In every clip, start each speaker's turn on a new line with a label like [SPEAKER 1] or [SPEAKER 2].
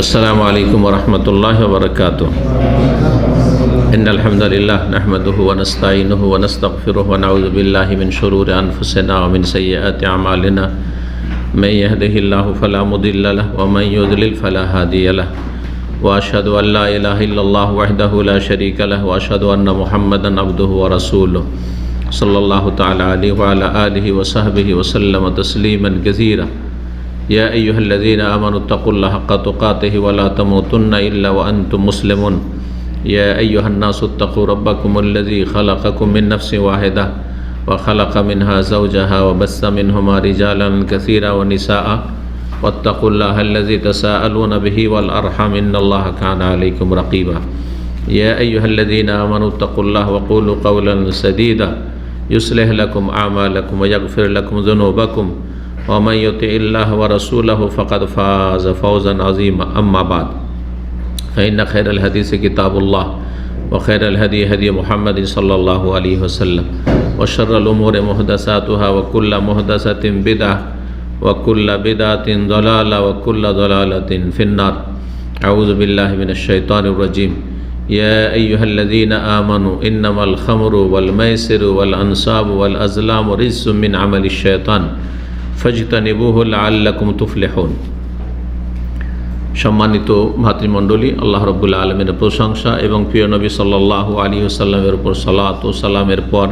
[SPEAKER 1] अस्सलामु अलैकुम वरहमतुल्लाहि वबरकातुह। इन्नल हम्दुलिल्लाह नहमदुहु व नस्तईनुहु व नस्तगफिरुहु व नऊज़ु बिल्लाहि मिन शुरूरि अनफुसिना व मिन सय्यिआति अमालिना। मन यहदिहिल्लाहु फला मुदिल्ल लहु व मन युद्लिल फला हादिय लहु। व अशहदु अन ला इलाहा इल्लल्लाह वहदहु ला शरीका लहु व अशहदु अन्ना मुहम्मदन अब्दुहु व रसूलुहु सल्लल्लाहु तआला अलैहि व अला आलिहि व सहबिहि व सल्लम तस्लीमन कसीरा। या अय्युहल्लज़ीना आमनु तक़ुल्लाह हक़्क़ तुक़ातिहि व ला तमूतुन्ना इल्ला व अंतुम मुस्लिमून। या अय्युहन्नासु इत्तक़ू रब्बकुमुल्लज़ी ख़लक़कुम मिन नफ़्सिन वाहिदा व ख़लक़ मिन्हा ज़ौजहा व बस्स मिन्हुमा रिजालन कसीरा व निसाअ वत्तक़ुल्लाहल्लज़ी तसाअलून बिही वल अर्हम इन्नल्लाह काना अलैकुम रक़ीबा। या अय्युहल्लज़ीना आमनु इत्तक़ुल्लाह व क़ूलू क़ौलन सदीदा युस्लिह लकुम आमालकुम व यग़फ़िर लकुम ज़ुनूबकुम व मन युतिइल्लाह व रसूलहु फ़क़द फ़ाज़ फ़ौज़न अज़ीमा। अम्मा बाद फ़इन्न खैरल हदीस किताबुल्लाह व खैरल हदी हदी मुहम्मद सल्लल्लाहु अलैहि वसल्लम व शर्रल उमूरि मुहदसातुहा व कुल्लु मुहदसतिन बिदअह व कुल्लु बिदअतिन ज़लाला व कुल्लु ज़लालतिन फ़िन्नार। अऊज़ु बिल्लाहि मिनश शैतानिर रजीम। या अय्युहल्लज़ीना आमनु इन्नमल ख़म्रु वल मैसिरु वल अंसाबु वल अज़लामु रिज्सुम मिन अमलिश शैतान ফাজতানিবুহু লাআল্লাকুম তুফলিহুন। সম্মানিত ভাতৃমণ্ডলী, আল্লাহ রাব্বুল আলামিনের প্রশংসা এবং প্রিয় নবী সাল্লাল্লাহু আলাইহি ওয়াসাল্লামের উপর সালাত ও সালামের পর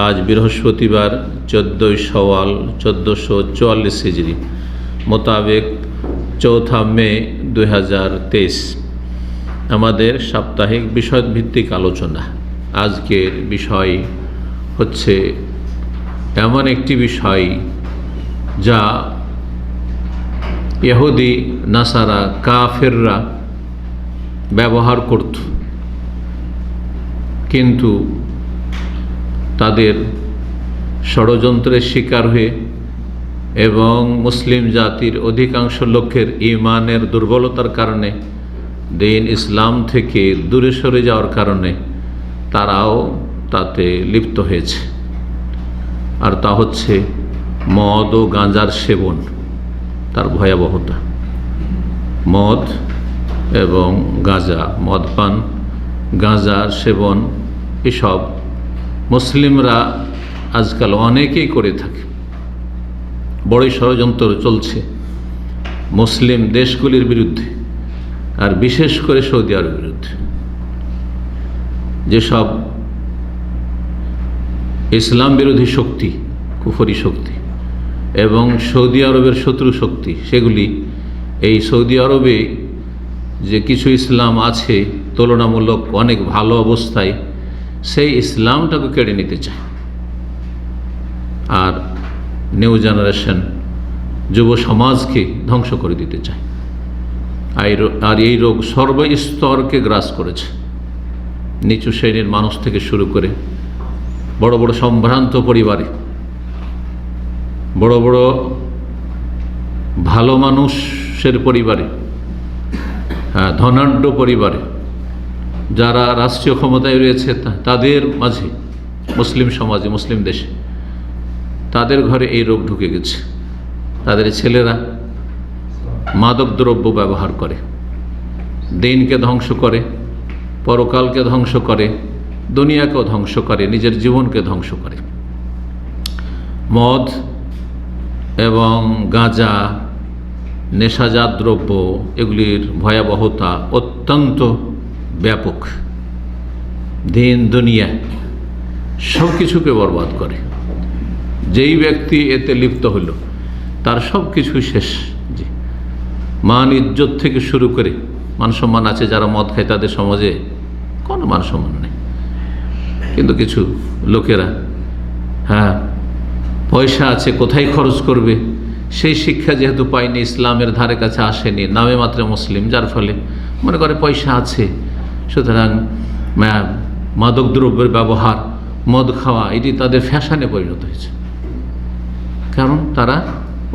[SPEAKER 1] আজ বৃহস্পতিবার 14 শাওয়াল 1444 হিজরি মোতাবেক 4 মে 2023 আমাদের সাপ্তাহিক বিষয়ভিত্তিক আলোচনা। আজকের বিষয় হচ্ছে এমন একটি বিষয় যা ইহুদি নাসারা কাফেররা ব্যবহার করত, কিন্তু তাদের ষড়যন্ত্রের শিকার হয়ে এবং মুসলিম জাতির অধিকাংশ লোকের ঈমানের দুর্বলতার কারণে দ্বীন ইসলাম থেকে দূরে সরে যাওয়ার কারণে তারাও তাতে লিপ্ত হয়েছে। আর তা হচ্ছে মদ ও গাঁজার সেবন, তার ভয়াবহতা। মদ এবং গাঁজা, মদ পান, গাঁজার সেবন, এসব মুসলিমরা আজকাল অনেকেই করে থাকে। বড়ই ষড়যন্ত্র চলছে মুসলিম দেশগুলির বিরুদ্ধে, আর বিশেষ করে সৌদি আরবের বিরুদ্ধে। যেসব ইসলাম বিরোধী শক্তি, কুফরি শক্তি এবং সৌদি আরবের শত্রু শক্তি, সেগুলি এই সৌদি আরবে যে কিছু ইসলাম আছে তুলনামূলক অনেক ভালো অবস্থায়, সেই ইসলামটাকে কেড়ে নিতে চায় আর নিউ জেনারেশন যুব সমাজকে ধ্বংস করে দিতে চায়। আর এই রোগ সর্বস্তরকে গ্রাস করেছে, নিচু শ্রেণীর মানুষ থেকে শুরু করে বড় বড় সম্ভ্রান্ত পরিবারে, বড় বড় ভালো মানুষের পরিবারে, ধনাঢ্য পরিবারে, যারা রাষ্ট্রীয় ক্ষমতায় রয়েছে তাদের মাঝে, মুসলিম সমাজে, মুসলিম দেশে, তাদের ঘরে এই রোগ ঢুকে গেছে। তাদের ছেলেরা মাদক দ্রব্য ব্যবহার করে, দিনকে ধ্বংস করে, পরকালকে ধ্বংস করে, দুনিয়াকেও ধ্বংস করে, নিজের জীবনকে ধ্বংস করে। মদ এবং গাঁজা, নেশাজাত দ্রব্য, এগুলির ভয়াবহতা অত্যন্ত ব্যাপক। দিন দুনিয়া সব কিছুকে বরবাদ করে। যেই ব্যক্তি এতে লিপ্ত হইল তার সব কিছু শেষ। জি, মান ইজ্জত থেকে শুরু করে, মান সম্মান আছে যারা মদ খায় তাদের সমাজে কোনো মান সম্মান নেই, কিন্তু কিছু লোকেরা পয়সা আছে, কোথায় খরচ করবে সেই শিক্ষা যেহেতু পায়নি, ইসলামের ধারে কাছে আসেনি, নামে মাত্র মুসলিম, যার ফলে মনে করে পয়সা আছে, সুতরাং মাদক দ্রব্যের ব্যবহার, মদ খাওয়া, এটি তাদের ফ্যাশনে পরিণত হয়েছে। কারণ তারা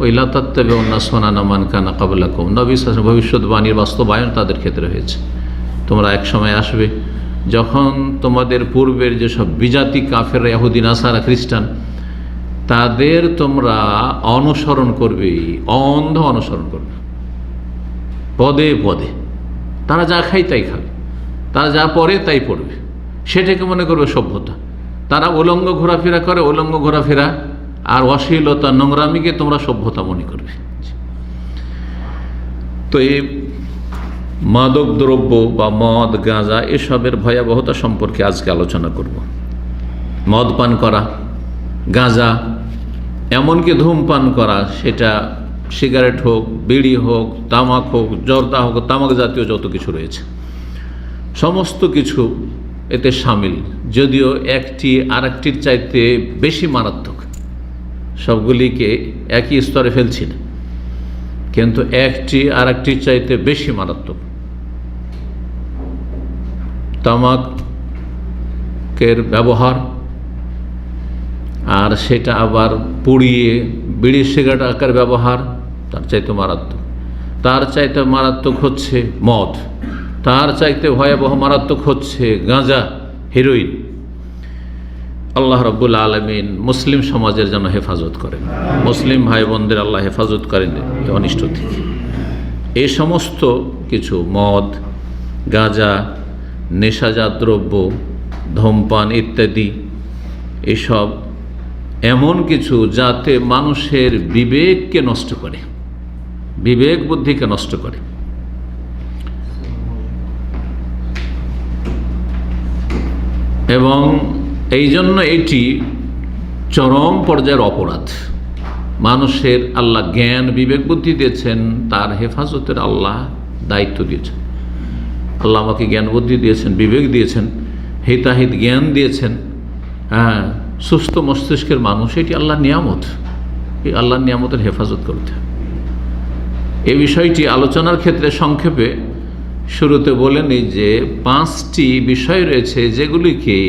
[SPEAKER 1] ওই লা তাত্তাবিউন্না সুনানা মান কানা ক্বাবলাকুম, নবী সাল্লাল্লাহু আলাইহি ওয়াসাল্লাম ভবিষ্যদ্বাণীর বাস্তবায়ন তাদের ক্ষেত্রে হয়েছে। তোমরা এক সময় আসবে যখন তোমাদের পূর্বের যেসব বিজাতি কাফের, ইহুদি, নাসারা, খ্রিস্টান, তাদের তোমরা অনুসরণ করবে, অন্ধ অনুসরণ করবে। পদে পদে। তারা যা খায় তাই খাবে, তারা যা পড়ে তাই পড়বে, সেটাকে মনে করবে সভ্যতা। তারা উলঙ্গ ঘোরাফেরা করে, উলঙ্গ ঘোরাফেরা আর অশ্লীলতা নোংরামিকে তোমরা সভ্যতা মনে করবে। তো এই মাদক দ্রব্য বা মদ গাঁজা এসবের ভয়াবহতা সম্পর্কে আজকে আলোচনা করব। মদ পান করা, গাঁজা, এমনকি ধূমপান করা, সেটা সিগারেট হোক, বিড়ি হোক, তামাক হোক, জর্দা হোক, তামাক জাতীয় যত কিছু রয়েছে সমস্ত কিছু এতে সামিল, যদিও একটি আরেকটির চাইতে বেশি মারাত্মক। সবগুলিকে একই স্তরে ফেলছি না, কিন্তু একটি আরেকটির চাইতে বেশি মারাত্মক। তামাকের ব্যবহার, আর সেটা আবার পুড়িয়ে বিড়ি সিগারেট আকার ব্যবহার, তার চাইতে মারাত্মক। তার চাইতে মারাত্মক হচ্ছে মদ, তার চাইতে ভয়াবহ মারাত্মক হচ্ছে গাঁজা, হেরোইন। আল্লাহ রাব্বুল আলামিন মুসলিম সমাজের যেন হেফাজত করেন, মুসলিম ভাই বোনদের আল্লাহ হেফাজত করেন এই অনিষ্ট থেকে। এই সমস্ত কিছু মদ, গাঁজা, নেশাজাত দ্রব্য, ধূমপান ইত্যাদি, এসব এমন কিছু যাতে মানুষের বিবেককে নষ্ট করে, বিবেক বুদ্ধিকে নষ্ট করে। এবং এই জন্য এটি চরম পর্যায়ের অপরাধ। মানুষের আল্লাহ জ্ঞান বিবেক বুদ্ধি দিয়েছেন, তার হেফাজতের আল্লাহ দায়িত্ব দিয়েছেন। আল্লাহ আমাকে জ্ঞান বুদ্ধি দিয়েছেন, বিবেক দিয়েছেন, হিতাহিত জ্ঞান দিয়েছেন, হ্যাঁ, সুস্থ মস্তিষ্কের মানুষ, এটি আল্লাহর নিয়ামত। এই আল্লাহর নিয়ামতের হেফাজত করতে হবে। এই বিষয়টি আলোচনার ক্ষেত্রে সংক্ষেপে শুরুতে বলেনি যে 5টি বিষয় রয়েছে যেগুলিকে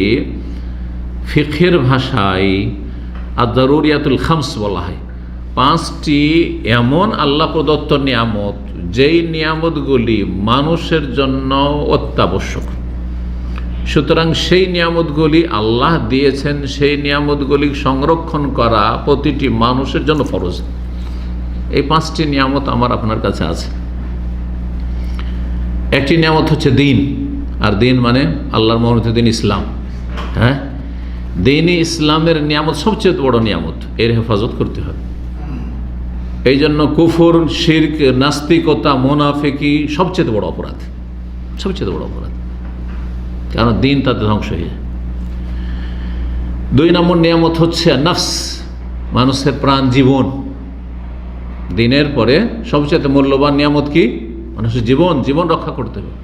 [SPEAKER 1] ফিকহের ভাষায় আদ-দারুরিয়াতুল খামস বলা হয়। 5টি এমন আল্লাহ প্রদত্ত নিয়ামত, যেই নিয়ামতগুলি মানুষের জন্য অত্যাবশ্যক। সুতরাং সেই নিয়ামতগুলি আল্লাহ দিয়েছেন, সেই নিয়ামতগুলি সংরক্ষণ করা প্রতিটি মানুষের জন্য ফরজ। এই 5টি নিয়ামত আমার আপনার কাছে আছে। একটি নিয়ামত হচ্ছে দিন, আর দিন মানে আল্লাহর মনোনীত দিন ইসলাম। হ্যাঁ, দিনই ইসলামের নিয়ামত সবচেয়ে বড় নিয়ামত, এর হেফাজত করতে হবে। এই জন্য কুফর, শিরক, নাস্তিকতা, মুনাফিকি সবচেয়ে বড় অপরাধ, সবচেয়ে বড় অপরাধ, কারণ দিন তাতে ধ্বংস হয়ে যায়। 2 নম্বর নিয়ামত হচ্ছে নফস, মানুষের প্রাণ, জীবন। দিনের পরে সবচেয়ে মূল্যবান নিয়ামত কি? মানুষের জীবন। জীবন রক্ষা করতে হবে।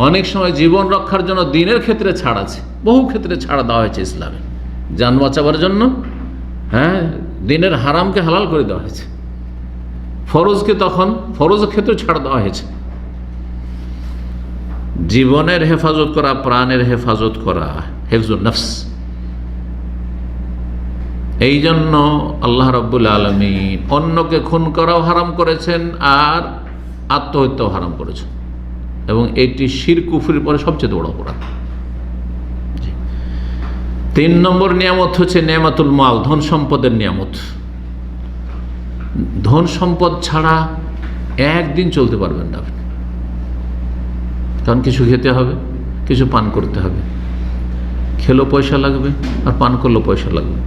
[SPEAKER 1] অনেক সময় জীবন রক্ষার জন্য দিনের ক্ষেত্রে ছাড় আছে, বহু ক্ষেত্রে ছাড় দেওয়া হয়েছে ইসলামে, জান বাঁচাবার জন্য। হ্যাঁ, দিনের হারামকে হালাল করে দেওয়া হয়েছে, ফরজকে তখন ফরজের ক্ষেত্রে ছাড় দেওয়া হয়েছে। জীবনের হেফাজত করা, প্রাণের হেফাজত করা, হেফজুন নফস। এই জন্য আল্লাহ রাব্বুল আলামিন অন্যকে খুন করাও হারাম করেছেন, আর আত্মহত্যাও হারাম করেছেন, এবং এটি শিরক কুফরের পরে সবচেয়ে বড় অপরাধ। 3 নম্বর নিয়ামত হচ্ছে নেমাতুল মাল, ধন সম্পদের নিয়ামত। ধন সম্পদ ছাড়া একদিন চলতে পারবেন না, কারণ কিছু খেতে হবে, কিছু পান করতে হবে। খেলেও পয়সা লাগবে, আর পান করলেও পয়সা লাগবে।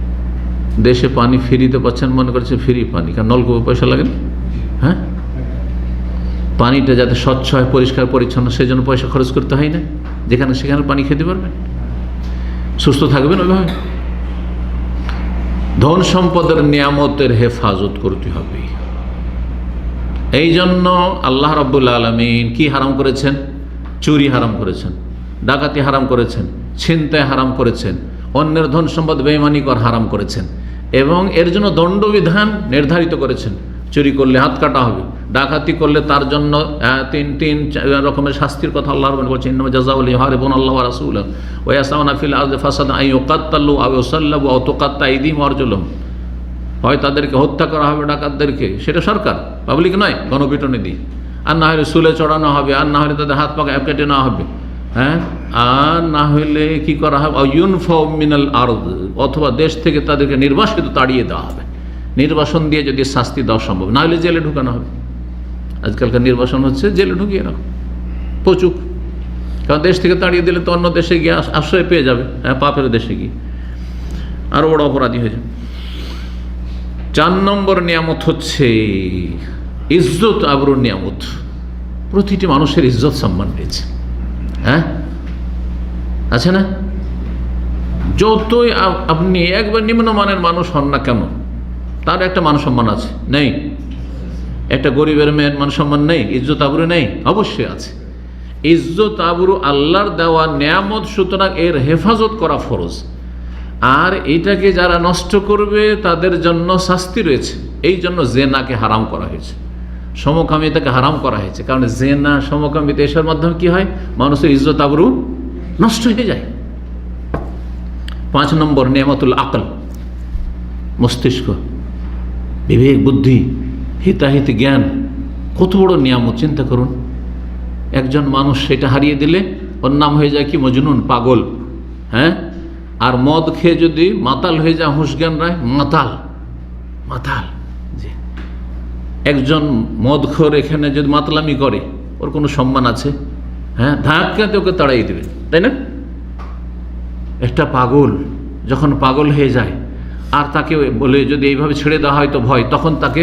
[SPEAKER 1] দেশে পানি ফ্রিতে পাচ্ছেন, মনে করছে ফ্রি পানি, কারণ নলকূপে পয়সা লাগে না। হ্যাঁ, পানিটা যাতে স্বচ্ছ হয়, পরিষ্কার পরিচ্ছন্ন, সেই জন্য পয়সা খরচ করতে হয় না। যেখানে সেখানে পানি খেতে পারবেন, সুস্থ থাকবেন ওইভাবে। ধন সম্পদের নিয়ামতের হেফাজত করতে হবে। এই জন্য আল্লাহ রাব্বুল আলামিন কি হারাম করেছেন? চুরি হারাম করেছেন, ডাকাতি হারাম করেছেন, ছিনতাই হারাম করেছেন, অন্যের ধন সম্পদ বেঈমানি করা হারাম করেছেন, এবং এর জন্য দণ্ডবিধান নির্ধারিত করেছেন। চুরি করলে হাত কাটা হবে, ডাকাতি করলে তার জন্য 3 রকমের শাস্তির কথা আল্লাহ বলছেন। ইন্নামা জাযাউল ইউহারিবুনা আল্লাহ ওয়া রাসূলাহু ওয়া ইয়াসআউনা ফিল আরদি ফাসাদান আন ইউকাত্তালু আও ইউসাল্লাবু আও তুকাত্তা আইদিহিম ওয়া আরজুলুহুম। হয় তাদেরকে হত্যা করা হবে, ডাকাতদেরকে, সেটা সরকার, পাবলিক নয়, গণপিটুনি দিয়ে। আর না হলে শুলে চড়ানো হবে, আর না হলে তাদের হাত পা কেটে নেওয়া হবে। হ্যাঁ, আর না হলে কি করা হবে? ইউনফাউ মিনাল আরদ, অথবা দেশ থেকে তাদেরকে নির্বাসিত, তাড়িয়ে দেওয়া হবে। নির্বাসন দিয়ে যদি শাস্তি দেওয়া সম্ভব, না হলে জেলে ঢুকানো হবে। আজকালকার নির্বাসন হচ্ছে জেলে ঢুকিয়ে রাখো, পচুক, কারণ দেশ থেকে তাড়িয়ে দিলে তো অন্য দেশে গিয়ে আশ্রয় পেয়ে যাবে, হ্যাঁ, পাপের দেশে গিয়ে আরও বড় অপরাধী হয়ে যাবে। 4 নম্বর নিয়ামত হচ্ছে ইজ্জত আবরুর নিয়ামত। প্রতিটি মানুষের ইজ্জত সম্মান রয়েছে, হ্যাঁ, আছে না? যতই আপনি একবার নিম্নমানের মানুষ হন না কেন, তার একটা মান সম্মান আছে, নেই? একটা গরিবের মেয়ের মান সম্মান নেই, ইজ্জত আবরু নেই? অবশ্যই আছে। ইজ্জত আবরু আল্লাহর দেওয়া নিয়ামত, সুতরাং এর হেফাজত করা ফরজ। আর এটাকে যারা নষ্ট করবে তাদের জন্য শাস্তি রয়েছে। এই জন্য জেনাকে হারাম করা হয়েছে, সমকামিতাকে হারাম করা হয়েছে। কারণ জেনা, সমকামিতা এসবের মাধ্যমে কি হয়? মানুষের ইজ্জত আবরু নষ্ট হয়ে যায়। 5 নম্বর নিয়ামতুল আকল, মস্তিষ্ক, বিবেক, বুদ্ধি, হিতাহিতি জ্ঞান। কত বড় নিয়ামত, চিন্তা করুন। একজন মানুষ সেটা হারিয়ে দিলে ওর নাম হয়ে যায় কি? মজনুন, পাগল, হ্যাঁ। আর মদ খেয়ে যদি মাতাল হয়ে যায়, হুঁশ জ্ঞান রায়, মাতাল, মাতাল। জি, একজন মদখোর এখানে যদি মাতলামি করে, ওর কোনো সম্মান আছে? হ্যাঁ, ধাক্কাতে ওকে তাড়াই দেবে, তাই না? একটা পাগল যখন পাগল হয়ে যায়, আর তাকে বলে যদি এইভাবে ছেড়ে দেওয়া হয় তো ভয়, তখন তাকে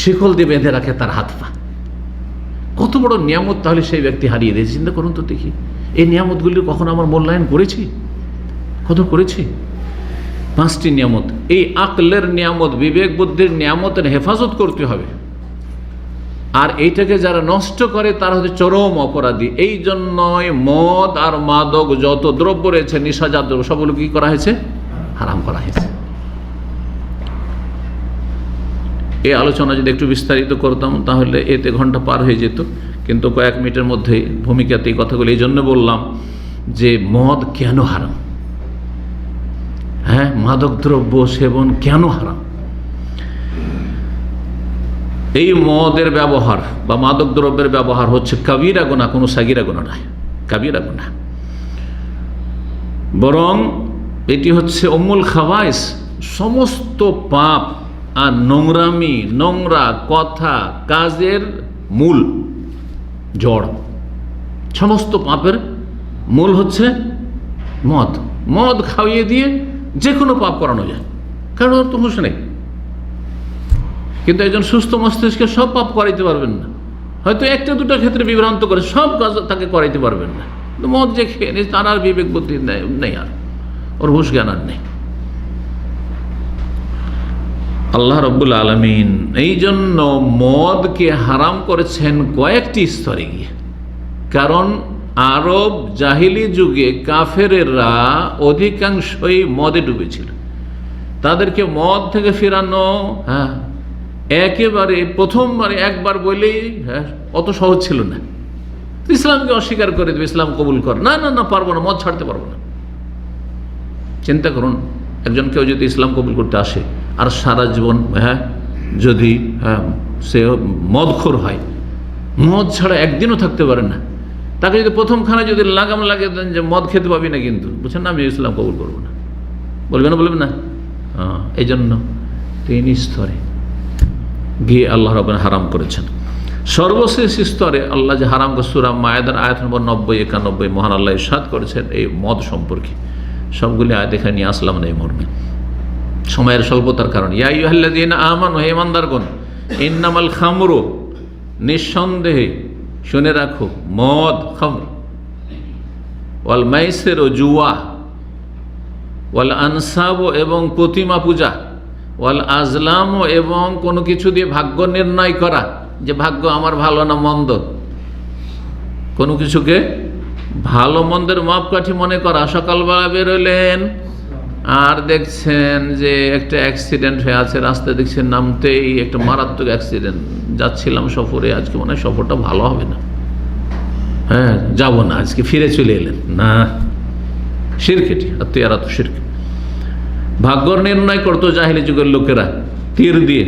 [SPEAKER 1] শিকল দিয়ে বেঁধে রাখে তার হাত পা। কত বড় নিয়ামত তাহলে সেই ব্যক্তি হারিয়ে দিয়েছে। চিন্তা করুন তো দেখি, এই নিয়ামতগুলি কখন আমার মূল্যায়ন করেছি, কত করেছি? 5টি নিয়ামত, এই আকলের নিয়ামত, বিবেক বুদ্ধির নিয়ামতের হেফাজত করতে হবে। আর এইটাকে যারা নষ্ট করে তারা হচ্ছে চরম অপরাধী। এই জন্যই মদ আর মাদক যত দ্রব্য রয়েছে, নিশাজাত দ্রব্য, সবগুলো কি করা হয়েছে? হারাম করা হয়েছে। এই আলোচনা যদি একটু বিস্তারিত করতাম তাহলে এতে ঘন্টা পার হয়ে যেত, কিন্তু কয়েক মিনিটের মধ্যে ভূমিকাতে এই কথাগুলো এই জন্য বললাম যে মদ কেন হারাম, হ্যাঁ, মাদক দ্রব্য সেবন কেন হারাম। এই মদের ব্যবহার বা মাদক দ্রব্যের ব্যবহার হচ্ছে কাবিরা গুনাহ, কোনো সাগিরা গুনাহ নয়, কাবিরা গুনাহ। বরং এটি হচ্ছে উম্মুল খাবাইস, সমস্ত পাপ আর নোংরামি, নোংরা কথা কাজের মূল জড়। সমস্ত পাপের মূল হচ্ছে মদ। মদ খাইয়ে দিয়ে যে কোনো পাপ করানো যায়, কারণ ওর তো হুঁশ নেই। কিন্তু একজন সুস্থ মস্তিষ্কে সব পাপ করাইতে পারবেন না, হয়তো একটা দুটো ক্ষেত্রে বিভ্রান্ত করে সব কাজ তাকে করাইতে পারবেন না। কিন্তু মদ যে খেয়ে নিয়ে তার আর বিবেক বুদ্ধি নেই, আর ওর হুঁশ জ্ঞান আর নেই। আল্লাহ রাব্বুল আলামিন এই জন্য মদকে হারাম করেছেন কয়েকটি স্তরে গিয়ে। কারণ আরব জাহিলি যুগে কাফেরেরা অধিকাংশই মদে ডুবেছিল। তাদেরকে মদ থেকে ফেরানো, হ্যাঁ, একেবারে প্রথমবারে একবার বলেই, হ্যাঁ, অত সহজ ছিল না। ইসলামকে অস্বীকার করে দেবে, ইসলাম কবুল কর, না না না, পারবো না, মদ ছাড়তে পারবো না। চিন্তা করুন, একজন কেউ যদি ইসলাম কবুল করতে আসে আর সারা জীবন, হ্যাঁ, যদি সে মদখোর হয়, মদ ছাড়া একদিনও থাকতে পারে না, তাকে যদি প্রথমখানে যদি লাগাম লাগিয়ে দেন যে মদ খেতে পাবি না, কিন্তু বুঝছেন না, আমি ইসলাম কবুল করবো না, বলবে না, বলবে না। এই জন্য 3 স্তরে গিয়ে আল্লাহ রাব্বুল হারাম করেছেন। সর্বশেষ স্তরে আল্লাহ যে হারাম করে, সূরা মায়েদার আয়াত নম্বর 90-91 মহান আল্লাহ ইরশাদ করেছেন এই মদ সম্পর্কে। সবগুলি আয়াত এখানে নিয়ে আসলাম না এই মর্মে, সময়ের স্বল্পতার কারণে। ইয়া আইয়ুহাল্লাযীনা আমানু, হে ঈমানদারগণ, ইন্নামাল খামরু, নিঃসন্দেহে শুনে রাখো, মদ, খামর, ওয়াল মাইসির, জুয়া, ওয়াল আনসাব, এবং প্রতিমা পূজা, ওয়াল আজলাম, এবং কোনো কিছু দিয়ে ভাগ্য নির্ণয় করা, যে ভাগ্য আমার ভালো না মন্দ, কোনো কিছুকে ভালো মন্দের মাপকাঠি মনে করা। সকালবেলা বেরোলেন আর দেখছেন যে একটা অ্যাক্সিডেন্ট হয়ে আছে, রাস্তায় দেখছেন নামতেই একটা মারাত্মক অ্যাক্সিডেন্ট, যাচ্ছিলাম সফরে, আজকে মনে হয় সফরটা ভালো হবে না, হ্যাঁ, যাবো না আজকে, ফিরে চলে এলেন না। শিরক, এটি আত্মীয়ারা তো শিরক। ভাগ্য নির্ণয় করতো জাহিলি যুগের লোকেরা তীর দিয়ে,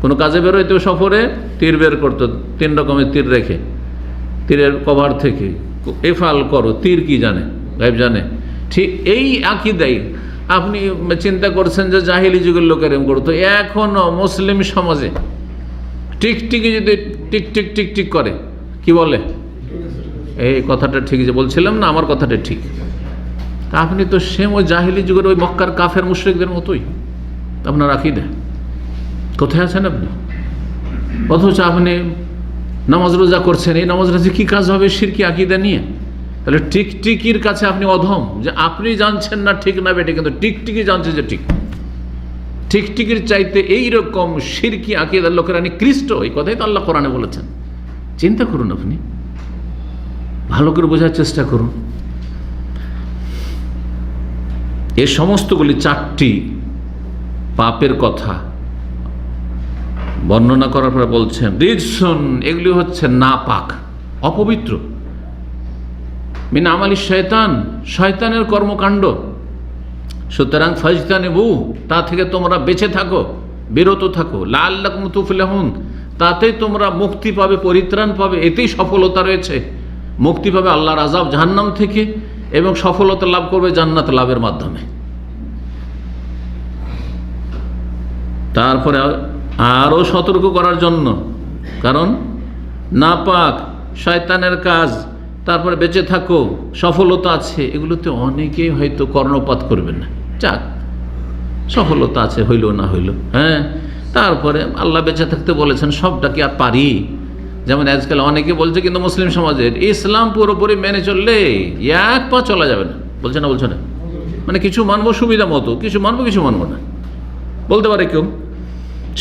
[SPEAKER 1] কোনো কাজে বেরোইতো সফরে, তীর বের করতো, 3 রকমের তীর রেখে, তীরের কভার থেকে এফাল করো, তীর কি জানে, গায়েব জানে। ঠিক এই আকীদাই আপনি চিন্তা করছেন যে জাহিলি যুগের লোকের এরকম করতো। এখনো মুসলিম সমাজে টিকটিকি যদি টিক টিক টিক টিক করে, কি বলে এই কথাটা ঠিক যে বলছিলাম না, আমার কথাটা ঠিক। তা আপনি তো সেম ওই জাহিলি যুগের ওই মক্কার কাফের মুশরিকদের মতোই আপনার আকীদা। কোথায় আছেন আপনি? অথচ আপনি নামাজ রোজা করছেন, এই নামাজ রোজা কি কাজ হবে শিরকি আকীদা নিয়ে? তাহলে টিকটিকির কাছে আপনি অধম, যে আপনি জানছেন না ঠিক না বেটে, কিন্তু টিকটিকি জানছে যে ঠিক। টিকটিকির চাইতে এইরকম শিরকি আকীদার লোকেরা নিকৃষ্ট, এই কথাই তো আল্লাহ কোরআনে বলেছেন। চিন্তা করুন, আপনি ভালো করে বোঝার চেষ্টা করুন। এই সমস্তগুলি 4টি পাপের কথা বর্ণনা করার পরে বলছেন রিজসুন, এগুলি হচ্ছে নাপাক, অপবিত্র, মিন আমালি শয়তান, শয়তানের কর্মকাণ্ড। সুতরাং ফাজতানিবু, তা থেকে তোমরা বেঁচে থাকো, বিরত থাকো, লাআল্লাকুম তুফলিহুন, তাতেই তোমরা মুক্তি পাবে, পরিত্রাণ পাবে, এতেই সফলতা রয়েছে। মুক্তি পাবে আল্লাহর আযাব জাহান্নাম থেকে, এবং সফলতা লাভ করবে জান্নাত লাভের মাধ্যমে। তারপরে আরও সতর্ক করার জন্য, কারণ নাপাক শয়তানের কাজ, তারপরে বেঁচে থাকো, সফলতা আছে, এগুলোতে অনেকেই হয়তো কর্ণপাত করবে না, যাক সফলতা আছে, হইল না হইল, হ্যাঁ। তারপরে আল্লাহ বেঁচে থাকতে বলেছেন, সবটা কি আর পারি? যেমন আজকাল অনেকে বলছে কিন্তু মুসলিম সমাজের ইসলাম পুরোপুরি মেনে চললে 1 পা চলা যাবে না, বলছে না, বলছে না, মানে কিছু মানবো সুবিধা মতো, কিছু মানবো কিছু মানবো না, বলতে পারে কেউ।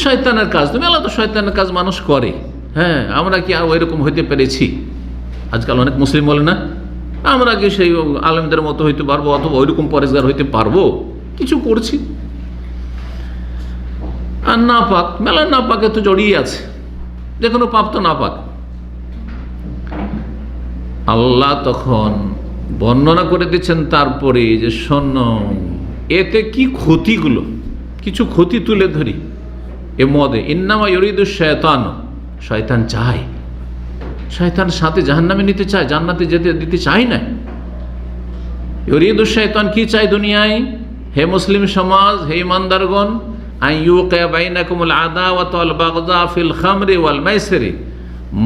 [SPEAKER 1] শয়তানের কাজ, তুমি আল্লাহ তো শয়তানের কাজ মানুষ করে, হ্যাঁ, আমরা কি আর ওইরকম হইতে পেরেছি? আজকাল অনেক মুসলিম বলে না, আমরা কি সেই আলেমদের মতো হইতে পারবো, অথবা ওইরকম পরেজগার হইতে পারবো? কিছু করছি। আর নাপাক, মেলা নাপাকে তো জড়িয়ে আছে, যে কোনো পাপ তো নাপাক। আল্লাহ তখন বর্ণনা করে দিচ্ছেন তারপরে যে শোনো, এতে কি ক্ষতিগুলো, কিছু ক্ষতি তুলে ধরি। এ মদে ইন্নামা ইউরিদু শয়তান, শয়তান চায়, শয়তান সাথে জাহান্নামে নিতে চায়, জান্নাতে যেতে দিতে চায় না। ইউরিদু শয়তান কি চায় দুনিয়ায়? হে মুসলিম সমাজ, হে ইমানদারগণ, আইয়ুকিয়া বাইনাকুমুল আদাওয়াতা ওয়াল বাগদা ফিল খামরি ওয়াল মাইসিরি,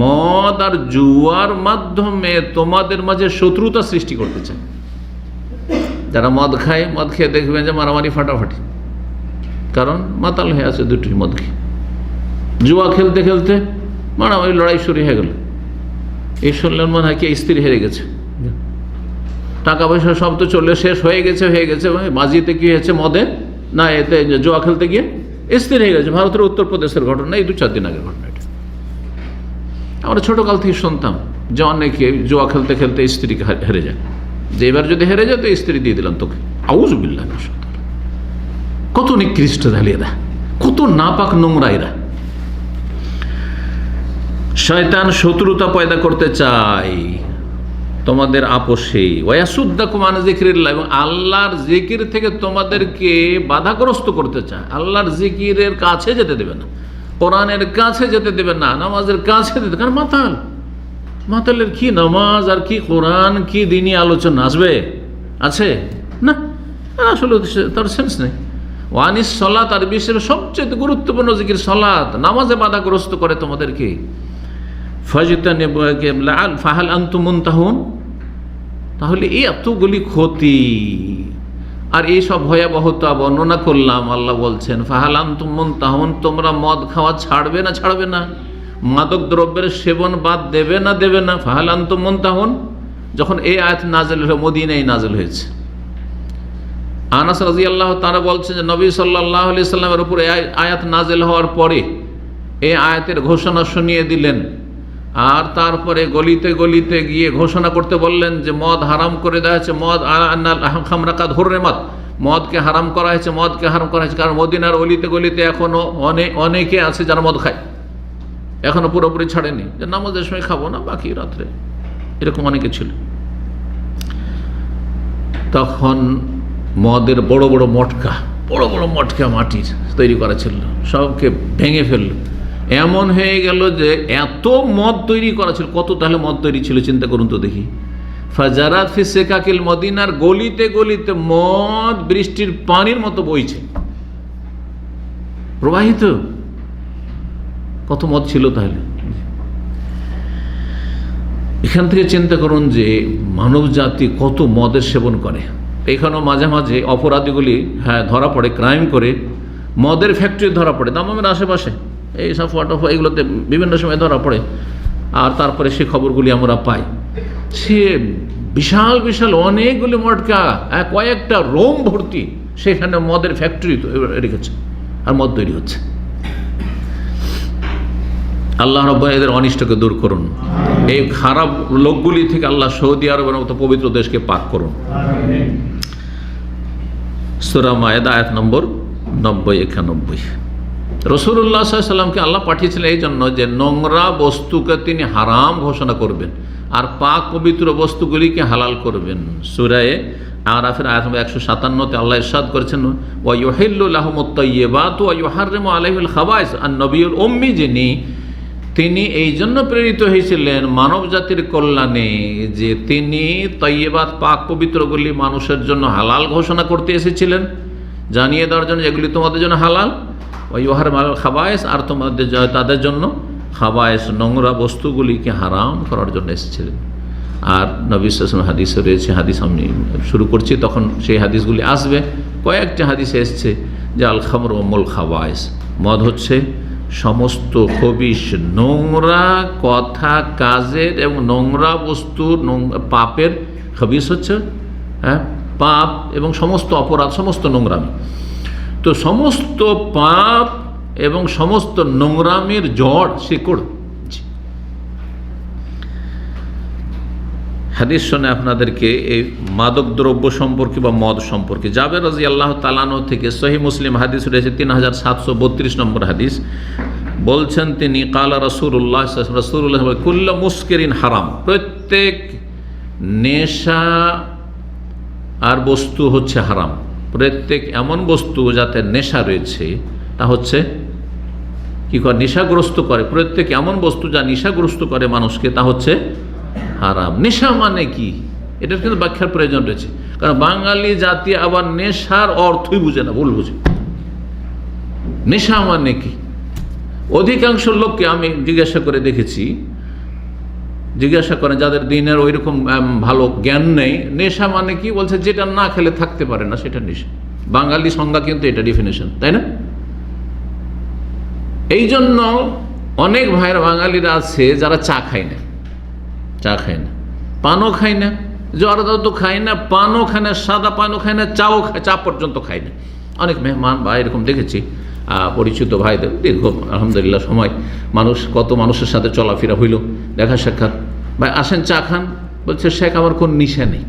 [SPEAKER 1] মদ আর জুয়ার মাধ্যমে তোমাদের মাঝে শত্রুতা সৃষ্টি করতে চায়। যারা মদ খায়, মদ খেয়ে দেখবেন যে মারামারি ফাটাফাটি, কারণ মাতাল হয়ে আছে দুটি মদ খেয়ে। জুয়া খেলতে খেলতে মারামারি, লড়াই শুরু হয়ে গেল। এই শুনলেন মনে হয় কি স্ত্রী হেরে গেছে, টাকা পয়সা সব তো চলে শেষ হয়ে গেছে, বাজিতে কি হয়েছে, মদে না এতে জুয়া খেলতে গিয়ে স্ত্রী হয়ে গেছে। ভারতের উত্তরপ্রদেশের ঘটনা, এই 2-4 দিন আগের ঘটনা। এটা আমরা ছোটকাল থেকে শুনতাম যে অনেকে জুয়া খেলতে খেলতে স্ত্রীকে হেরে যায়, যে এবার যদি হেরে যায় তো স্ত্রী দিয়ে দিলাম তোকে। আউযু বিল্লাহ, কত নিকৃষ্ট জালিয়ারা, কত নাপাক নোংরা এরা। শয়তান শত্রুতা পয়দা করতে চায় তোমাদের আপোষে, ওয়াসুদ্দাকুম আন যিকরিল্লাহ, এবং আল্লাহর জিকির থেকে তোমাদেরকে বাধাগ্রস্ত করতে চায়। আল্লাহর জিকিরের কাছে যেতে দেবে না, কোরআনের কাছে যেতে দেবে না, নামাজের কাছে যেতে, কারণ মাতাল, মাতালের কি নামাজ আর কি কোরআন, কি দিনই আলোচনা আসবে, আছে না? আসলে তার সেন্স নেই। ওয়ানিস সলাত, আর বিশ্বের সবচেয়ে গুরুত্বপূর্ণ জিকির সলাত, নামাজে বাধাগ্রস্ত করে তোমাদেরকে। ফাহাল আনতুম মুনতাহুন, তাহলে এই এতগুলি ক্ষতি আর এই সব ভয়াবহতা বর্ণনা করলাম। আল্লাহ বলছেন ফাহাল আনতুম মুনতাহুন, তোমরা মদ খাওয়া ছাড়বে না, ছাড়বে না, মাদক দ্রব্যের সেবন বাদ দেবে না, দেবে না। ফাহাল আনতুম মুনতাহুন, যখন এই আয়াত নাযিল হলো, মদিনায় নাযিল হয়েছে। আনাস রাদিয়াল্লাহু তাআলা বলছেন যে নবী সাল্লাল্লাহু আলাইহি সাল্লামের উপর এই আয়াত নাযিল হওয়ার পরে এই আয়াতের ঘোষণা শুনিয়ে দিলেন, আর তারপরে গলিতে গলিতে গিয়ে ঘোষণা করতে বললেন যে মদ হারাম করে দেওয়া হয়েছে, মদ আন্নাল খামরা কাদ হুররিমাত, মদকে হারাম করা হয়েছে, মদকে হারাম করা হয়েছে। কারণ মদিনার অলিতে গলিতে এখনো অনেকে আছে যারা মদ খায়, এখনো পুরোপুরি ছাড়েনি, যে নামাজের সময় খাবো না, বাকি রাত্রে, এরকম অনেকে ছিল। তখন মদের বড় বড় মটকা মাটির তৈরি করা ছিল, সবকে ভেঙে ফেললো। এমন হয়ে গেল যে এত মদ তৈরি করা ছিল, কত তাহলে মদ তৈরি ছিল চিন্তা করুন তো দেখি। ফাজারাত ফি সিকাকিল, মদিনার গলিতে গলিতে মদ বৃষ্টির পানির মতো বইছে, প্রবাহিত। কত মদ ছিল তাহলে, এখান থেকে চিন্তা করুন যে মানব জাতি কত মদের সেবন করে। এখানেও মাঝে মাঝে অপরাধীগুলি ধরা পড়ে, ক্রাইম করে, মদের ফ্যাক্টরি ধরা পড়ে দামামের আশেপাশে, এই সাফা টাফা এগুলোতে বিভিন্ন সময় ধরা পড়ে। আর তারপরে সে খবরগুলি আমরা পাই, সে বিশাল বিশাল অনেকগুলি মটকা, কয়েকটা রোম ভর্তি সেখানে মদের ফ্যাক্টরি রেখেছে, আর মদ তৈরি হচ্ছে। আল্লাহ রাব্বুল এদের অনিষ্টকে দূর করুন, এই খারাপ লোকগুলি থেকে আল্লাহ সৌদি আরবের মতো পবিত্র দেশকে পাক করুন। সূরা মায়েদা আয়াত নম্বর 90-91। রাসূলুল্লাহ সাল্লাল্লাহু আলাইহি ওয়াসাল্লামকে আল্লাহ পাঠিয়েছিলেন এই জন্য যে নোংরা বস্তুকে তিনি হারাম ঘোষণা করবেন আর পাক পবিত্র বস্তুগুলিকে হালাল করবেন। সূরা আরাফের আয়াত নম্বর 157-তে আল্লাহ ইরশাদ করেছেন, ওয়া ইউহিল্লু লাহুমুত তাইয়্যিবাতু ওয়া ইউহাররিমু আলাইহিল খাবায়েস। আর নবীউল উম্মি যিনি, তিনি এই জন্য প্রেরিত হয়েছিলেন মানব জাতির কল্যাণে যে তিনি তাইয়্যিবাত পাক পবিত্রগুলি মানুষের জন্য হালাল ঘোষণা করতে এসেছিলেন, জানিয়ে দেওয়ার জন্য এগুলি তোমাদের জন্য হালাল। ওয়া ইউহাররিমু আলাইহিল খাবায়েস, আর তোমাদের তাদের জন্য খাবায়েস নোংরা বস্তুগুলিকে হারাম করার জন্য এসেছিলেন। আর নবী সাল্লাল্লাহু আলাইহি ওয়াসাল্লাম হাদিসে রয়েছে, হাদিস আমি শুরু করছি তখন সেই হাদিসগুলি আসবে। কয়েকটি হাদিসে এসছে যে আল খামরু উম্মুল খাবায়েস, মদ হচ্ছে সমস্ত খবিশ, নোংরা কথা কাজের এবং নোংরা বস্তুর পাপের খবিশ হচ্ছে পাপ এবং সমস্ত অপরাধ, সমস্ত নোংরামি। তো সমস্ত পাপ এবং সমস্ত নোংরামির জড় শিকড়। হাদিস শুনে আপনাদেরকে এই মাদক দ্রব্য সম্পর্কে বা মদ সম্পর্কে জাবের রাদিয়াল্লাহু তাআলা আনহু থেকে সহিহ মুসলিম হাদিস রয়েছে 3732 নম্বর হাদিস। বলছেন তিনি, কালা রাসূলুল্লাহ রাসূলুল্লাহ কুল্লু মুসকিরিন হারাম, প্রত্যেক নেশা আর বস্তু হচ্ছে হারাম। প্রত্যেক এমন বস্তু যাতে নেশা রয়েছে তা হচ্ছে কি করে, নেশাগ্রস্ত করে। প্রত্যেক এমন বস্তু যা নেশাগ্রস্ত করে মানুষকে তা হচ্ছে হারাম। নেশা মানে কি, এটার কিন্তু ব্যাখ্যার প্রয়োজন রয়েছে, কারণ বাঙালি জাতি আবার নেশার অর্থই বুঝে না, ভুল বুঝে। নেশা মানে কি, অধিকাংশ লোককে আমি জিজ্ঞাসা করে দেখেছি, জিজ্ঞাসা করেন যাদের দিনের ওই রকম ভালো জ্ঞান নেই, নেশা মানে কি, বলছে যেটা না খেলে থাকতে পারে না সেটা নেশা। বাঙালি সংজ্ঞা কিন্তু এটা ডেফিনেশন, তাই না? এই জন্য অনেক ভাইয়ের বাঙালিরা আছে যারা চা খায় না, চা খায় না, পানও খায় না, জর্দা তো খায় না, পানও খায় না, সাদা পানও খায় না, চাও খায়, চা পর্যন্ত খায় না। অনেক মেহমান বা এরকম দেখেছি পরিচিত ভাইদের, দীর্ঘ আলহামদুলিল্লাহ সময় মানুষ, কত মানুষের সাথে চলাফেরা হইল, দেখা সাক্ষাৎ, ভাই আসেন চা খান, বলছে শেখ আমার কোনো নেশা নেই,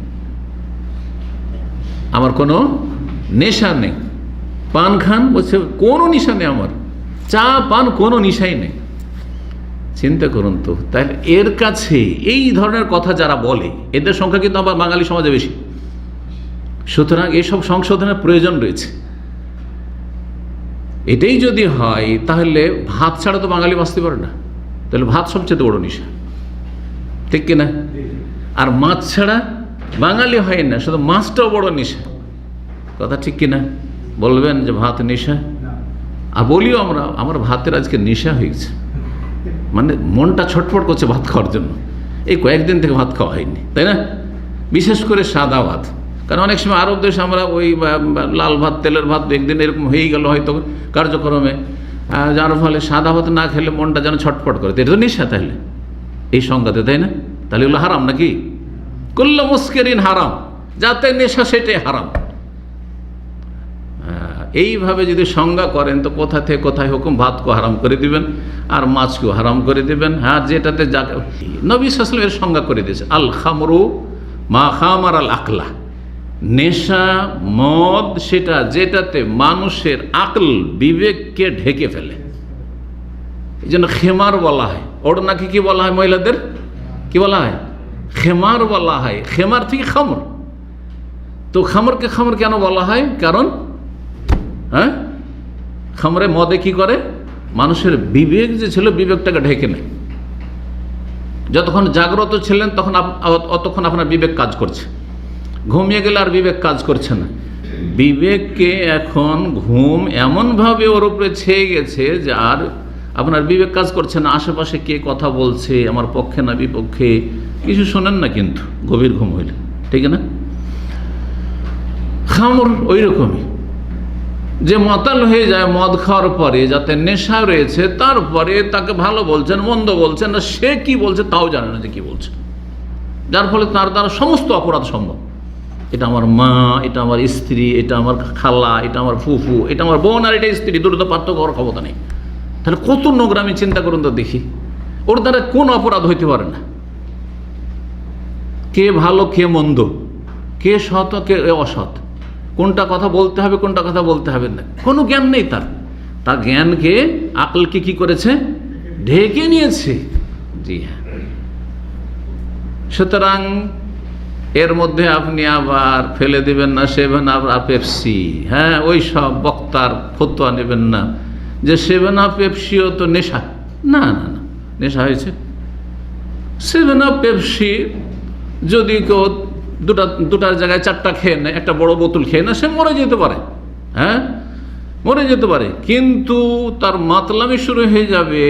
[SPEAKER 1] আমার কোনো নেশা নেই। পান খান, বলছে কোনো নেশা নেই আমার, চা পান কোনো নেশাই নেই। চিন্তা করুন তো, তাহলে এর কাছে এই ধরনের কথা যারা বলে এদের সংখ্যা কিন্তু আবার বাঙালি সমাজে বেশি। সুতরাং এইসব সংশোধনের প্রয়োজন রয়েছে। এটাই যদি হয় তাহলে ভাত ছাড়া তো বাঙালি বাঁচতে পারে না, তাহলে ভাত সবচেয়ে বড় নেশা, ঠিক কিনা? আর মাছ ছাড়া বাঙালি হয় না, শুধু মাছটাও বড় নেশা, কথা ঠিক কিনা? বলবেন যে ভাত নেশা, আর বলিও আমরা, আমার ভাতের আজকে নেশা হয়েছে, মানে মনটা ছটফট করছে ভাত খাওয়ার জন্য। এই কয়েকদিন থেকে ভাত খাওয়া হয়নি, তাই না? বিশেষ করে সাদা ভাত, কারণ অনেক সময় আরব দেশে আমরা ওই লাল ভাত, তেলের ভাত একদিন এরকম হয়েই গেল হয়তো কার্যক্রমে, যার ফলে সাদা ভাত না খেলে মনটা যেন ছটফট করে। এটা তো নেশা তাহলে এই সংজ্ঞাতে, তাই না? তাহলে এগুলো হারাম নাকি? কুল্লু মুসকিরিন হারাম, যাতে নেশা সেটাই হারাম। এইভাবে যদি সংজ্ঞা করেন তো কোথা থেকে কোথায় হুকুম, ভাতকেও হারাম করে দিবেন আর মাছকেও হারাম করে দিবেন। হ্যাঁ, যেটাতে যা নবী সাল্লাল্লাহু আলাইহি ওয়াসাল্লাম এর সংজ্ঞা করে দিয়েছে, আল খামরু মা খামার আল আকলা, নেশা মদ সেটা যেটাতে মানুষের আকল বিবেককে ঢেকে ফেলে। এই জন্য খেমার বলা হয়, ওড়নাকে কি বলা হয়, মহিলাদের কি বলা হয়, খেমার বলা হয়, খেমার থেকে খামর। তো খামরকে খামর কেন বলা হয়? কারণ খামরে মদে কি করে, মানুষের বিবেক যে ছিল বিবেকটাকে ঢেকে নেয়। যতক্ষণ জাগ্রত ছিলেন তখন অতক্ষণ আপনার বিবেক কাজ করছে, ঘুমিয়ে গেলে আর বিবেক কাজ করছে না। বিবেককে এখন ঘুম এমনভাবে ওর উপরে ছেয়ে গেছে যে আর আপনার বিবেক কাজ করছে না। আশেপাশে কে কথা বলছে, আমার পক্ষে না বিপক্ষে,
[SPEAKER 2] কিছু শোনেন না কিন্তু গভীর ঘুম হইলে, ঠিক না? খামর ওই রকমই, যে মাতাল হয়ে যায় মদ খাওয়ার পরে, যাতে নেশা রয়েছে, তারপরে তাকে ভালো বলছেন মন্দ বলছেন না, সে কি বলছে তাও জানে না যে কি বলছে, যার ফলে তার দ্বারা সমস্ত অপরাধ সম্ভব। এটা আমার মা, এটা আমার স্ত্রী, এটা আমার খালা, এটা আমার ফুফু, এটা আমার বোন, আর এটা স্ত্রী, দুটো তো পার্থক্য করার ক্ষমতা নেই। তাহলে কত নোংরামি চিন্তা করুন তো দেখি। ওর দ্বারা কোন অপরাধ হইতে পারে না? কে ভালো কে মন্দ, কে সৎ কে অসৎ, কোনটা কথা বলতে হবে কোনটা কথা বলতে হবে না, কোনো জ্ঞান নেই তার। তার জ্ঞানকে, আকলকে কি করেছে? ঢেকে নিয়েছে। জি হ্যাঁ। সুতরাং এর মধ্যে আপনি আবার ফেলে দিবেন না সেভেন আপ আর পেপসি। হ্যাঁ, ওই সব বক্তার ফতোয়া নেবেন না যে সেভেন আপ পেপসিও তো নেশা। না না না, নেশা হয়েছে। সেভেন আপ পেপসি যদি কেউ দুটার জায়গায় 4টা খেয়ে নেয়, একটা বড় বোতল খেয়ে নেয়, সে মরে যেতে পারে। হ্যাঁ, মরে যেতে পারে, কিন্তু তার মাতলামি শুরু হয়ে যাবে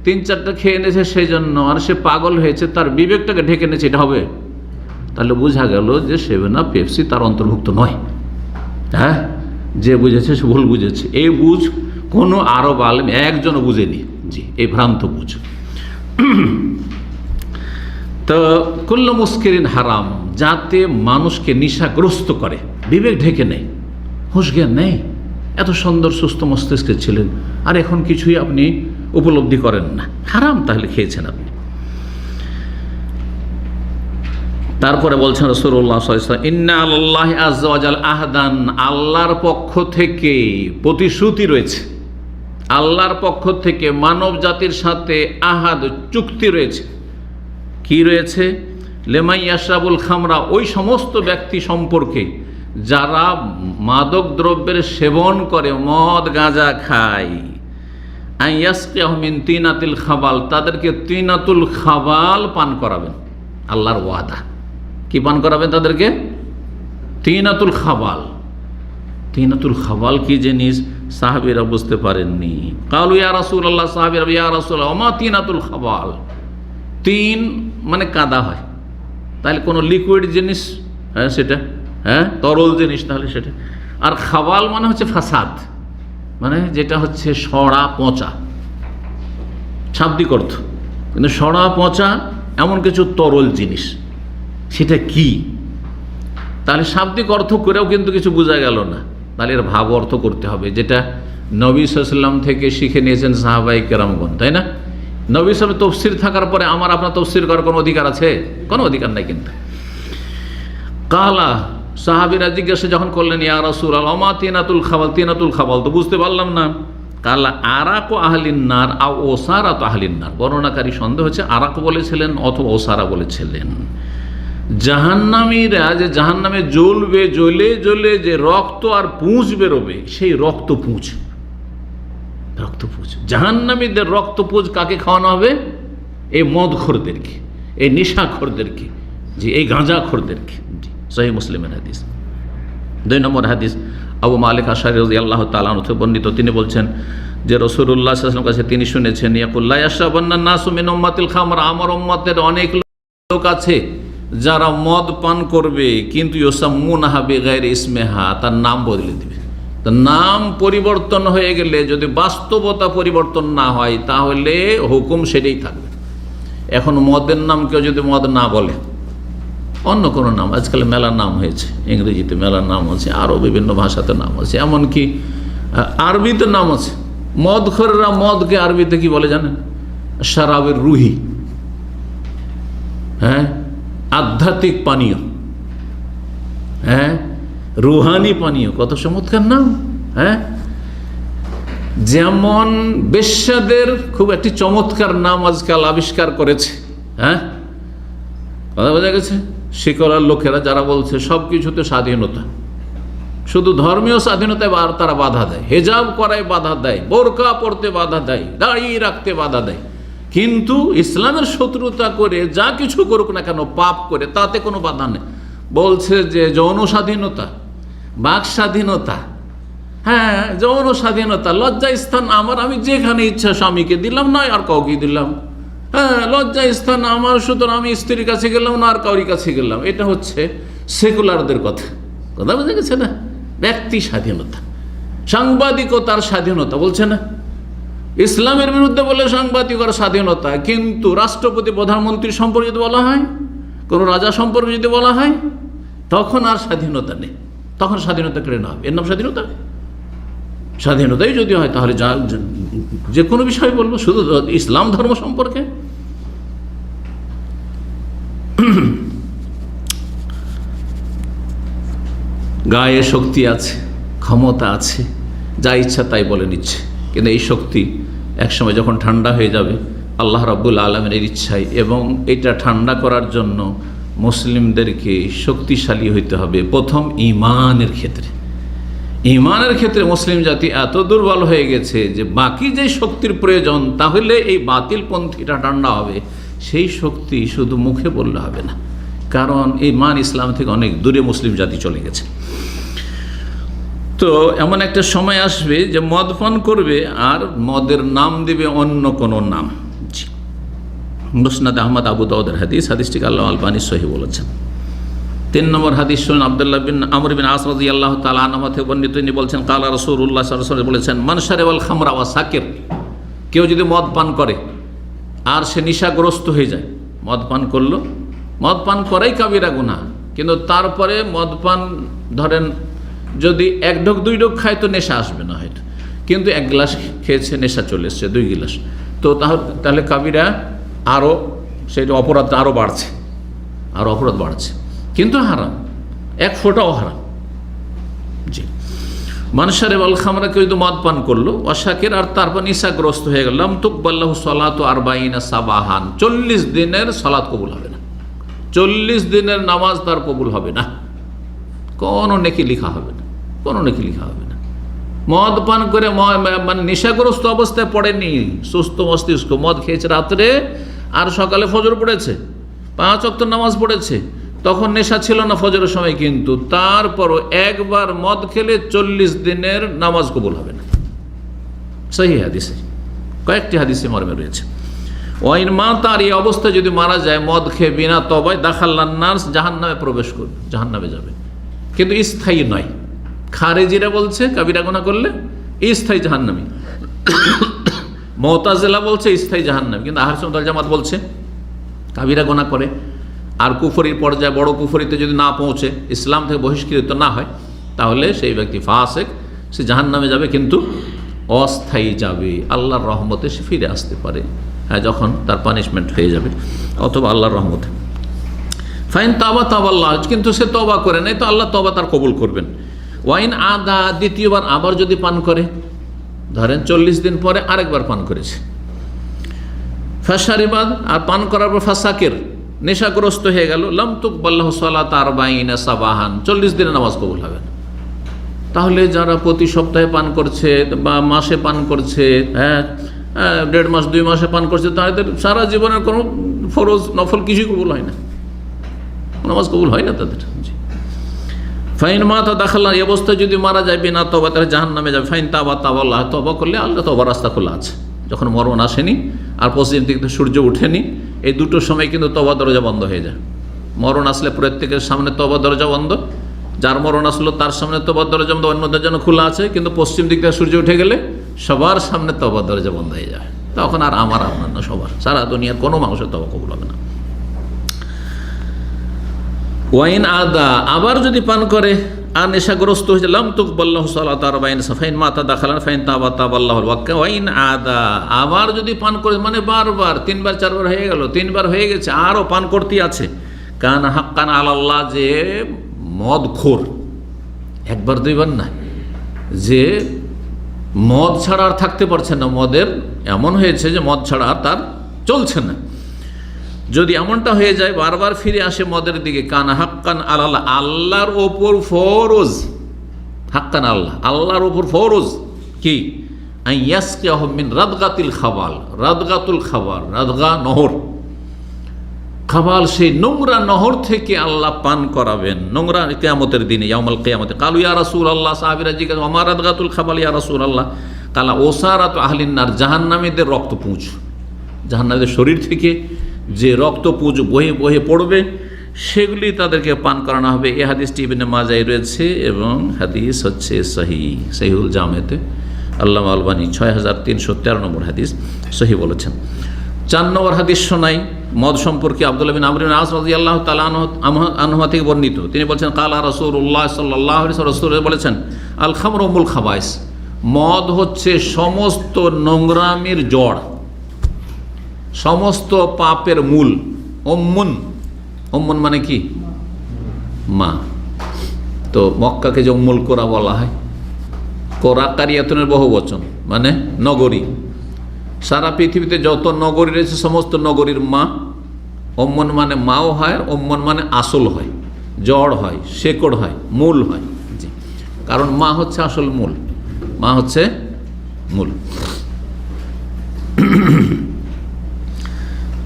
[SPEAKER 2] 3-4টা খেয়ে নিয়েছে সেই জন্য, আর সে পাগল হয়েছে, তার বিবেকটাকে ঢেকে নিয়েছে, এটা হবে? তাহলে বোঝা গেল যে সেভেন আপ পেপসি তার অন্তর্ভুক্ত নয়। হ্যাঁ, যে বুঝেছে সে ভুল বুঝেছে। এই বুঝ কোনো আরব আলেম একজনও বুঝেনি। জি, এই ভ্রান্ত বুঝ। তো কুল্লু মুস্কিরিন হারাম, যাতে মানুষকে নেশাগ্রস্ত করে, বিবেক ঢেকে নেই, হুঁশ জ্ঞান নেই। এত সুন্দর সুস্থ মস্তিষ্কে ছিলেন, আর এখন কিছুই আপনি উপলব্ধি করেন না, হারাম তাহলে খেয়েছেন আপনি। তারপরে বলছেন রাসূলুল্লাহ সাল্লাল্লাহু আলাইহি ওয়াসাল্লাম, ইন্না আল্লাহি আযজা ওয়া জাল আহদান, আল্লাহর পক্ষ থেকে প্রতিশ্রুতি রয়েছে, আল্লাহর পক্ষ থেকে মানব জাতির সাথে আহাদ, চুক্তি রয়েছে। কি রয়েছে? লেমাই ইয়াশরাবুল খামরা, ওই সমস্ত ব্যক্তি সম্পর্কে যারা মাদক দ্রব্যের সেবন করে, মদ গাঁজা খায়, আইয়াসকিয়াহু মিন তিনাতিল খাবাল, তাদেরকে তিনাতুল খাবাল পান করাবেন। আল্লাহর ওয়াদা, কি পান করাবেন তাদেরকে? তিনাতুল খাবাল। তিনাতুল খাবাল কি জিনিস সাহাবীরা বুঝতে পারেননি। কালু ইয়া রাসূলুল্লাহ, সাহাবীরা ইয়া রাসূলুল্লাহ ওমা তিনাতুল খাবাল। তিন মানে কাদা হয়, তাহলে কোনো লিকুইড জিনিস, হ্যাঁ সেটা, হ্যাঁ তরল জিনিস, তাহলে সেটা। আর খাবাল মানে হচ্ছে ফাসাদ, মানে যেটা হচ্ছে সড়া পচা, শাব্দিক অর্থ। কিন্তু সড়া পচা এমন কিছু তরল জিনিস, সেটা কি? তাহলে শাব্দিক অর্থ করেও কিন্তু কিছু বোঝা গেল না, তাহলে এর ভাব অর্থ করতে হবে, যেটা নবী সাল্লাল্লাহু আলাইহি ওয়াসাল্লাম থেকে শিখে নিয়েছেন সাহাবায়ে কেরামগণ, তাই না? নবী সাহেব তফসির থাকার পরে আমার আপনার তফসির করার কোনো অধিকার আছে? কোনো অধিকার নাই। কিন্তু কালা, সাহাবীরা জিজ্ঞাসা যখন করলেন, ইয়া রাসূলুল্লাহ ওমা তিনাতুল খাবাল, তিনাতুল খাবাল তো বুঝতে পারলাম না। কালা আরাকু আহলিন নার আও ওসারাতু আহলিন নার, বর্ণনাকারী সন্দেহ হচ্ছে আরাক বলেছিলেন অথবা ওসারা বলেছিলেন। জাহান্নামীরা যে জাহান্নামে জ্বলবে, জ্বলে জ্বলে যে রক্ত আর পুঁজ বেরোবে, সেই রক্তপুঁজ, রক্তপুঁজ, জাহান্নামীদের রক্তপুঁজ কাকে খাওয়ানো হবে? এই মদখোরদেরকে, এই নেশাখোরদেরকে, জি এই গাঁজাখোরদেরকে। জি, সহিহ মুসলিমের হাদিস। 2 নম্বর হাদিস, আবু মালিক আশআরী রাদিয়াল্লাহু তাআলা আনহু বর্ণিত, তিনি বলছেন যে রাসূলুল্লাহ সাল্লাল্লাহু আলাইহি ওয়াসাল্লাম কাছে তিনি শুনেছেন, ইয়াকুল লা ইয়াশরাবান্না নাসু মিন উম্মাতিল খামর, আমার উম্মতের অনেক লোক আছে যারা মদ পান করবে, কিন্তু ইউসাম্মুনাহা বিগাইরি ইসমিহা, তার নাম বদলে দিবে। তার নাম পরিবর্তন হয়ে গেলে যদি বাস্তবতা পরিবর্তন না হয়, তাহলে হুকুম সেটাই থাকবে। এখন মদের নাম কেউ যদি মদ না বলে, অন্য কোনো নাম, আজকাল মেলার নাম হয়েছে, ইংরেজিতে মেলার নাম আছে, আরও বিভিন্ন ভাষাতে নাম আছে, এমনকি আরবিতে নাম আছে। মদখোররা মদকে আরবিতে কি বলে জানেন? শারাবের রুহি। হ্যাঁ, আধ্যাত্মিক পানীয়, হ্যাঁ রুহানি পানীয়, কত চমৎকার নাম। হ্যাঁ, যেমন বেশ্যাদের খুব একটি চমৎকার নাম আজকাল আবিষ্কার করেছে। হ্যাঁ, কথা বোঝা গেছে? শিকলার লোকেরা যারা বলছে সব কিছুতে স্বাধীনতা, শুধু ধর্মীয় স্বাধীনতায় তারা বাধা দেয়, হেজাব করায় বাধা দেয়, বোরকা পরতে বাধা দেয়, দাড়ি রাখতে বাধা দেয়, কিন্তু ইসলামের শত্রুতা করে যা কিছু করুক না কেন, পাপ করে, তাতে কোনো বাধা নেই। বলছে যে যৌন স্বাধীনতা, বাক স্বাধীনতা, হ্যাঁ যৌন স্বাধীনতা, লজ্জা স্থান আমার, আমি যেখানে ইচ্ছা স্বামীকে দিলাম, নয় আর কাউকে দিলাম। হ্যাঁ, লজ্জা স্থান আমার, সুতরাং আমি স্ত্রীর কাছে গেলাম না, আর কাউরির কাছে গেলাম। এটা হচ্ছে সেকুলারদের কথা বুঝে গেছে না? ব্যক্তি স্বাধীনতা, সাংবাদিকতার স্বাধীনতা বলছে না, ইসলামের বিরুদ্ধে বলে সাংবাদিকতার স্বাধীনতা। কিন্তু রাষ্ট্রপতি প্রধানমন্ত্রী সম্পর্কে যদি বলা হয়, কোনো রাজা সম্পর্কে যদি বলা হয়, তখন আর স্বাধীনতা নেই, তখন স্বাধীনতা কেড়ে নেওয়া হবে। এর নাম স্বাধীনতা? স্বাধীনতাই যদি হয় তাহলে যে কোনো বিষয় বলবো, শুধু ইসলাম ধর্ম সম্পর্কে? গায়ে শক্তি আছে, ক্ষমতা আছে, যা ইচ্ছা তাই বলে নিচ্ছে। কিন্তু এই শক্তি একসময় যখন ঠান্ডা হয়ে যাবে আল্লাহ রাব্বুল আলামিনের ইচ্ছায়, এবং এটা ঠান্ডা করার জন্য মুসলিমদেরকে শক্তিশালী হইতে হবে। প্রথম ঈমানের ক্ষেত্রে, ঈমানের ক্ষেত্রে মুসলিম জাতি এত দুর্বল হয়ে গেছে যে বাকি যে শক্তির প্রয়োজন তাহলে এই বাতিলপন্থীটা ঠান্ডা হবে, সেই শক্তি শুধু মুখে বললে হবে না, কারণ ঈমান ইসলাম থেকে অনেক দূরে মুসলিম জাতি চলে গেছে। তো এমন একটা সময় আসবে যে মদ পান করবে আর মদের নাম দেবে অন্য কোনো নাম। মুসনাদ আহমদ আবু দাউদের হাদিস, হাদিসটিকে আল্লাহ আলবানী সহি বলেছেন। 3 নম্বর হাদিস শুনুন, আব্দুল্লাহ বিন আমর বিন আস রাদিয়াল্লাহু তাআলা আনহু থেকে বর্ণিত, তিনি বলছেন কালা রাসূলুল্লাহ সাল্লাল্লাহু আলাইহি ওয়াসাল্লাম বলেছেন, মান শারিবাল খামরা ওয়া সাকির, কেউ যদি মদ পান করে আর সে নেশাগ্রস্ত হয়ে যায়, মদ পান করলো, মদ পান করাই কাবিরা গুনাহ, কিন্তু তারপরে মদ পান ধরেন যদি 1 ঢোক 2 ঢোক খায় তো নেশা আসবে না হয়তো, কিন্তু 1 গ্লাস খেয়েছে নেশা চলে এসছে, 2 গ্লাস, তো তাহলে কাবিরা আরও, সেটা অপরাধটা আরও বাড়ছে, আরও অপরাধ বাড়ছে, কিন্তু হারাম, 1 ফোঁটাও হারাম। জি, মানুষের বল খামরা কেউ যদি মদ পান করলো অশাকের আর তারপর নেশাগ্রস্ত হয়ে গেল, লাম তুকবাল্লাহু সালাতু 40 সাবাহান, 40 দিনের সালাত কবুল হবে না, 40 দিনের নামাজ তার কবুল হবে না, কোনো নেকি লিখা হবে না, কোনো নেকি লিখা হবে না। মদ পান করে মানে নেশাগ্রস্ত অবস্থায় পড়েনি, সুস্থ মস্তিষ্ক, মদ খেয়েছে রাত্রে আর সকালে ফজর পড়েছে, 5 ওয়াক্ত নামাজ পড়েছে, তখন নেশা ছিল না ফজরের সময়, কিন্তু তারপরও একবার মদ খেলে 40 দিনের নামাজ কবুল হবে না। সহি হাদিসে, কয়েকটি হাদিসে মর্মে রয়েছে। ওয়াইন মা, তার এই অবস্থায় যদি মারা যায় মদ খেয়ে বিনা তবায়, দাখাল্লান নার, জাহান্নামে প্রবেশ করবে, জাহান্নামে যাবে, কিন্তু স্থায়ী নয়। খারেজিরা বলছে কাবিরা গুনাহ করলে স্থায়ী জাহান্নামী, মুতাজিলা বলছে স্থায়ী জাহান্নামী, কিন্তু আহলে সুন্নাত ওয়াল জামাত বলছে কাবিরা গুনাহ করে আর কুফরির পর্যায়ে, বড় কুফরিতে যদি না পৌঁছে, ইসলাম থেকে বহিষ্কৃত না হয়, তাহলে সেই ব্যক্তি ফাসিক, সে জাহান্নামে যাবে, কিন্তু অস্থায়ী যাবে, আল্লাহর রহমতে সে ফিরে আসতে পারে, হ্যাঁ, যখন তার পানিশমেন্ট হয়ে যাবে, অথবা আল্লাহর রহমতে। ফাইন তাওবা তাওয়াল্লাহ, কিন্তু সে তওবা করে নাই তো আল্লাহ তওবা তার কবুল করবেন। ওয়াইন আদা, দ্বিতীয়বার আবার যদি পান করে, ধরেন 40 দিন পরে আরেকবার পান করেছে, ফাশারিবাদ, আর পান করার পর ফাসাকির, নেশাগ্রস্ত হয়ে গেল, লাম তুকবাল্লাহু সালাতু 40 সাবাহান, 40 দিনের নামাজ কবুল হবে না। তাহলে যারা প্রতি সপ্তাহে পান করছে বা মাসে পান করছে, হ্যাঁ, 1.5 মাস 2 মাসে পান করছে, তাদের সারা জীবনের কোনো ফরজ নফল কিছুই কবুল হয় না, নামাজ কবুল হয় না তাদের। ফাইন মাতা দাখাল্লাহ, এই অবস্থায় যদি মারা যায় বিনা তওবা, তাহলে জাহান্নামে যাবে। ফাইন তাওবা তাওয়াল্লাহ, তওবা করলে আল্লাহ তওবার রাস্তা খোলা আছে, যখন মরণ আসেনি আর পশ্চিম দিক থেকে সূর্য উঠেনি, এই দুটো সময় কিন্তু তওবা দরজা বন্ধ হয়ে যায়। মরণ আসলে প্রত্যেকের সামনে তওবা দরজা বন্ধ, যার মরণ আসলো তার সামনে তওবার দরজা বন্ধ, অন্যদের জন্য খোলা আছে, কিন্তু পশ্চিম দিক থেকে সূর্য উঠে গেলে সবার সামনে তওবার দরজা বন্ধ হয়ে যায়, তখন আর আমার আপনার না, সবার, সারা দুনিয়ার কোনো মানুষের তওবা কবুল হবে না। ওয়াইন আদা, আবার যদি পান করে আর নেশাগ্রস্ত হয়েছে, লাম তুকবাল্লাহু সালাতু 40 সাফাইন মাতা দাখালান ফাইন তাওবা তাওয়াল্লাহু ওয়াক্কা। ওয়াইন আদা, আবার যদি পান করে, মানে বারবার 3 বার 4 বার হয়ে গেল, 3 বার হয়ে গেছে, আরও পান করতে আছে, কান হাক্কান আলাল্লাহ, যে মদখোর, 1 বার 2 বার না, যে মদ ছাড়া আর থাকতে পারছে না, মদের এমন হয়েছে যে মদ ছাড়া আর তার চলছে না, যদি এমনটা হয়ে যায়, বারবার ফিরে আসে মদের দিকে, কান হাক্কান আলাল্লাহ, আল্লাহর ওপর ফরজ, হাক্কান আল্লাহ, আল্লাহর ওপর ফরজ কি, আইয়াসকিয়াহু মিন রাদগাতিল খাবাল, রাদগাতুল খাবার, রাদগা নহর, খাবাল, সেই নোংরা নহর থেকে আল্লাহ পান করাবেন, নোংরা কিয়ামতের দিনে, ইয়াউমাল কিয়ামতে। কালু ইয়া রাসূলুল্লাহ, সাহাবীরা জিজ্ঞাসা, ওমা রাদগাতুল খাবাল ইয়া রাসূলুল্লাহ, কালা ওসারাতু আহলিন নার, জাহান্নামীদের রক্তপুঁজ, জাহান্নামীদের শরীর থেকে যে রক্ত পুঁজ বহে বহে পড়বে সেগুলি তাদেরকে পান করানো হবে। এই হাদিসটি ইবনে মাজায় রয়েছে এবং হাদিস হচ্ছে সহিহুল জামেতে আল্লামা আলবানী 6313 নম্বর হাদিস সহি বলেছেন। 4 নম্বর হাদিস শোনাই মদ সম্পর্কে। আব্দুল্লাহ বিন আমর বিন আস রাদিয়াল্লাহু তাআলা আনহু থেকে বর্ণিত, তিনি বলছেন কালা রাসূলুল্লাহ সাল্লাল্লাহু আলাইহি ওয়াসাল্লাম, রাসূল বলেছেন আল খামরু উম্মুল খাবাইস, মদ হচ্ছে সমস্ত নোংরামির জড়, সমস্ত পাপের মূল। উম্মুন মানে কি? মা। তো মক্কাকে যে উম্মুল কোরা বলা হয়, কোরা কারিয়াতুনের বহু বচন মানে নগরী। সারা পৃথিবীতে যত নগরী রয়েছে সমস্ত নগরীর মা। উম্মুন মানে মাও হয়, উম্মুন মানে আসল হয়, জড় হয়, শেকড় হয়, মূল হয়। জি, কারণ মা হচ্ছে আসল মূল, মা হচ্ছে মূল।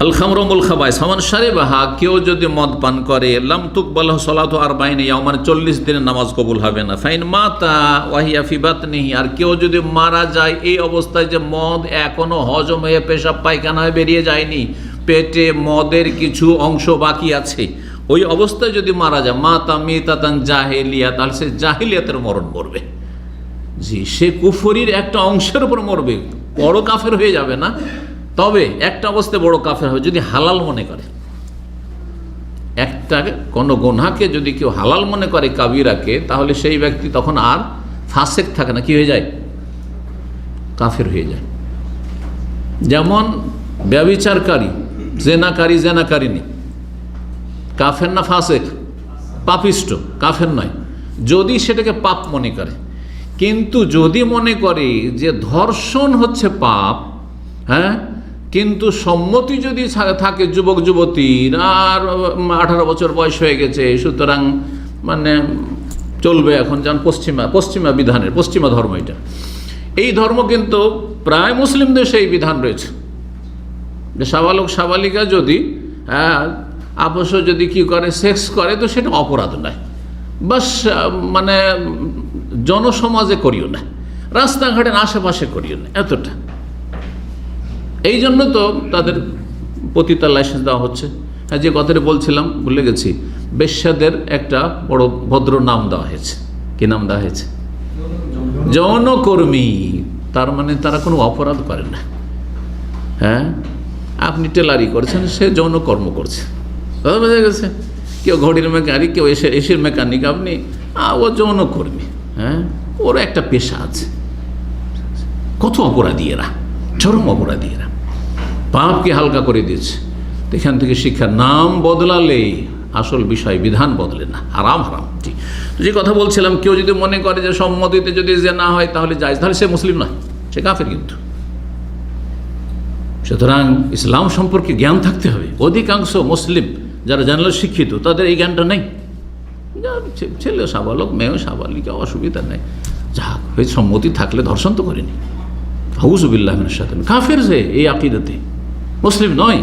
[SPEAKER 2] আল খামরু উম্মুল খাবাইস ফামান শারিবাহা, কেউ যদি মদ পান করে লাম তুকবালহু সালাতু 40 ইয়াওমান, 40 দিনের নামাজ কবুল হবে না। ফাইন মাতা ওয়াহিয়া ফি বাতনিহি, আর কেউ যদি মারা যায় এই অবস্থায় যে মদ এখনো হজম হয়ে পেশাব পায়খানা হয়ে বেরিয়ে যায়নি, পেটে মদের কিছু অংশ বাকি আছে, ওই অবস্থায় যদি মারা যায় মাতা মিতাতান জাহেলিয়া, তাহলে সে জাহিলিয়াতের মরণ মরবে। জি, সে কুফরির একটা অংশের উপর মরবে, বড় কাফের হয়ে যাবে না, তবে একটা অবস্থায় বড় কাফের হবে যদি হালাল মনে করে। একটা কোনো গুনাহকে যদি কেউ হালাল মনে করে কাবিরাকে, তাহলে সেই ব্যক্তি তখন আর ফাসেক থাকে না, কি হয়ে যায়? কাফের হয়ে যায়। যেমন ব্যভিচারকারী, জেনাকারিনী কাফের না ফাসেক? পাপিষ্ট, কাফের নয় যদি সেটাকে পাপ মনে করে। কিন্তু যদি মনে করে যে ধর্ষণ হচ্ছে পাপ, হ্যাঁ, কিন্তু সম্মতি যদি থাকে যুবক যুবতীর, আর 18 বছর বয়স হয়ে গেছে, সুতরাং মানে চলবে এখন, যেমন পশ্চিমা বিধানের, পশ্চিমা ধর্ম এটা, এই ধর্ম কিন্তু প্রায় মুসলিম দেশে এই বিধান রয়েছে যে সাবালক সাবালিকা যদি আপস যদি কি করে, সেক্স করে, তো সেটা অপরাধ নয়, বাস মানে জনসমাজে করিও না, রাস্তাঘাটের আশেপাশে করিও না, এতটা। এই জন্য তো তাদের পতিতার লাইসেন্স দেওয়া হচ্ছে। হ্যাঁ, যে কথাটা বলছিলাম ভুলে গেছি, বেশ্যাদের একটা বড় ভদ্র নাম দেওয়া হয়েছে। কি নাম দেওয়া হয়েছে? যৌনকর্মী। তার মানে তারা কোনো অপরাধ করে না। হ্যাঁ, আপনি টেলারি করছেন, সে যৌনকর্ম করছে, বোঝা গেছে? কেউ ঘড়ির মেকানিক, কেউ এসির মেকানিক, আপনি ও যৌনকর্মী। হ্যাঁ, ওর একটা পেশা আছে। কত অপরাধী এরা, চরম অপরাধী এরা, পাপকে হালকা করে দিয়েছে। এখান থেকে শিক্ষা, নাম বদলালে আসল বিষয় বিধান বদলে না, হারাম। জি, যে কথা বলছিলাম, কেউ যদি মনে করে যে সম্মতিতে যদি জেনা হয় তাহলে যায়, তাহলে সে মুসলিম নয়, সে কাফের। কিন্তু সুতরাং ইসলাম সম্পর্কে জ্ঞান থাকতে হবে। অধিকাংশ মুসলিম যারা জানলে শিক্ষিত, তাদের এই জ্ঞানটা নেই। ছেলে সাবালক, মেয়েও সাবালিকা, অসুবিধা নেই, যা হয়ে সম্মতি থাকলে ধর্ষণ তো করেনি, আউযুবিল্লাহি মিনাশ শাইতানির, কাফের সে এই আকীদাতে, মুসলিম নয়।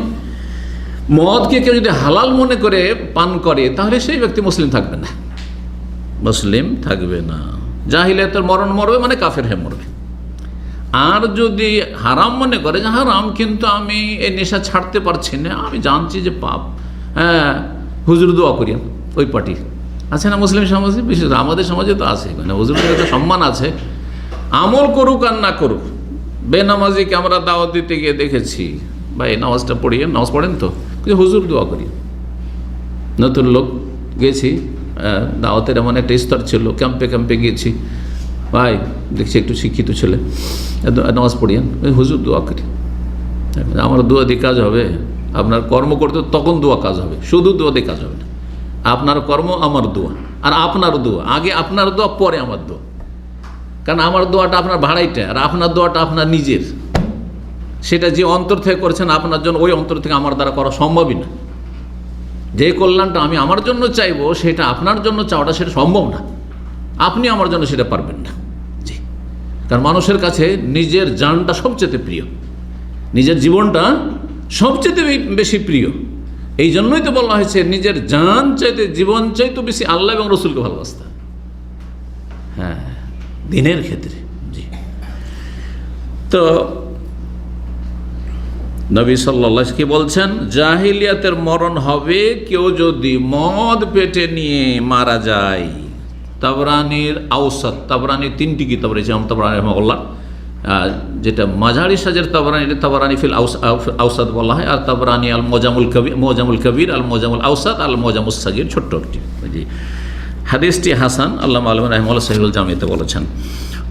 [SPEAKER 2] মদকে কেউ যদি হালাল মনে করে পান করে, তাহলে সেই ব্যক্তি মুসলিম থাকবে না, মুসলিম থাকবে না, জাহিলিয়াতের মরণ মরবে, মানে কাফের হয়ে মরবে। আর যদি হারাম মনে করে যে হারাম, কিন্তু আমি এই নেশা ছাড়তে পারছি না, আমি জানছি যে পাপ, হ্যাঁ, হুজুর দোয়া করিয়েন, ওই পার্টি আছে না মুসলিম সমাজে, বিশেষ আমাদের সমাজে তো আছে, মানে হুজুরের একটা সম্মান আছে। আমল করুক আর না করুক, বেনামাজিকে আমরা দাওয়াত দিতে গিয়ে দেখেছি, ভাই নামাজটা পড়িয়ে, নামাজ পড়েন তো, হুজুর দোয়া করি। নতুন লোক গেছি, দাওয়াতের এমন একটা স্তর ছিল, ক্যাম্পে গিয়েছি, ভাই দেখছি একটু শিক্ষিত ছেলে, নামাজ পড়িয়েন, হুজুর দোয়া করি। আমার দোয়া দিয়ে কাজ হবে? আপনার কর্ম করতে তখন দোয়া কাজ হবে, শুধু দোয়া দিয়ে কাজ হবে না। আপনার কর্ম আমার দোয়া, আর আপনার দোয়া আগে, আপনার দোয়া পরে আমার দোয়া। কারণ আমার দোয়াটা আপনার ভাড়াইটা, আর আপনার দোয়াটা আপনার নিজের, সেটা যে অন্তর থেকে করেছেন আপনার জন্য, ওই অন্তর থেকে আমার দ্বারা করা সম্ভবই না। যে কল্যাণটা আমি আমার জন্য চাইবো, সেটা আপনার জন্য চাওয়াটা সেটা সম্ভব না, আপনি আমার জন্য সেটা পারবেন না। জি, কারণ মানুষের কাছে নিজের জানটা সবচেয়ে প্রিয়, নিজের জীবনটা সবচেয়ে বেশি প্রিয়। এই জন্যই তো বলা হয়েছে নিজের জান চাইতে, জীবন চাইতে বেশি আল্লাহ এবং রসুলকে ভালোবাসতে। হ্যাঁ, দিনের ক্ষেত্রে। জি, তো নবী সাল্লাল্লাহু আলাইহি কি বলছেন, জাহিলিয়াতের মরণ হবে কেউ যদি মদ পেটে নিয়ে মারা যায়। তাবরানির আওসাত, তাবরানির 3টি কিতাব রয়েছে, তাবরানি রাহিমাহুল্লাহ, যেটা মাঝারি সাজের তাবরানি, এটা তাবরানি ফিল আওসাত বলা হয়, আর তাবরানি আল মোজামুল কবির, আল মোজামুল আওসাত, আল মোজামুস সাগীর, ছোট্ট একটি হাদিসটি হাসান, আল্লামা আলম রাহিমাহুল্লাহ সহিহুল জামিতে বলেছেন।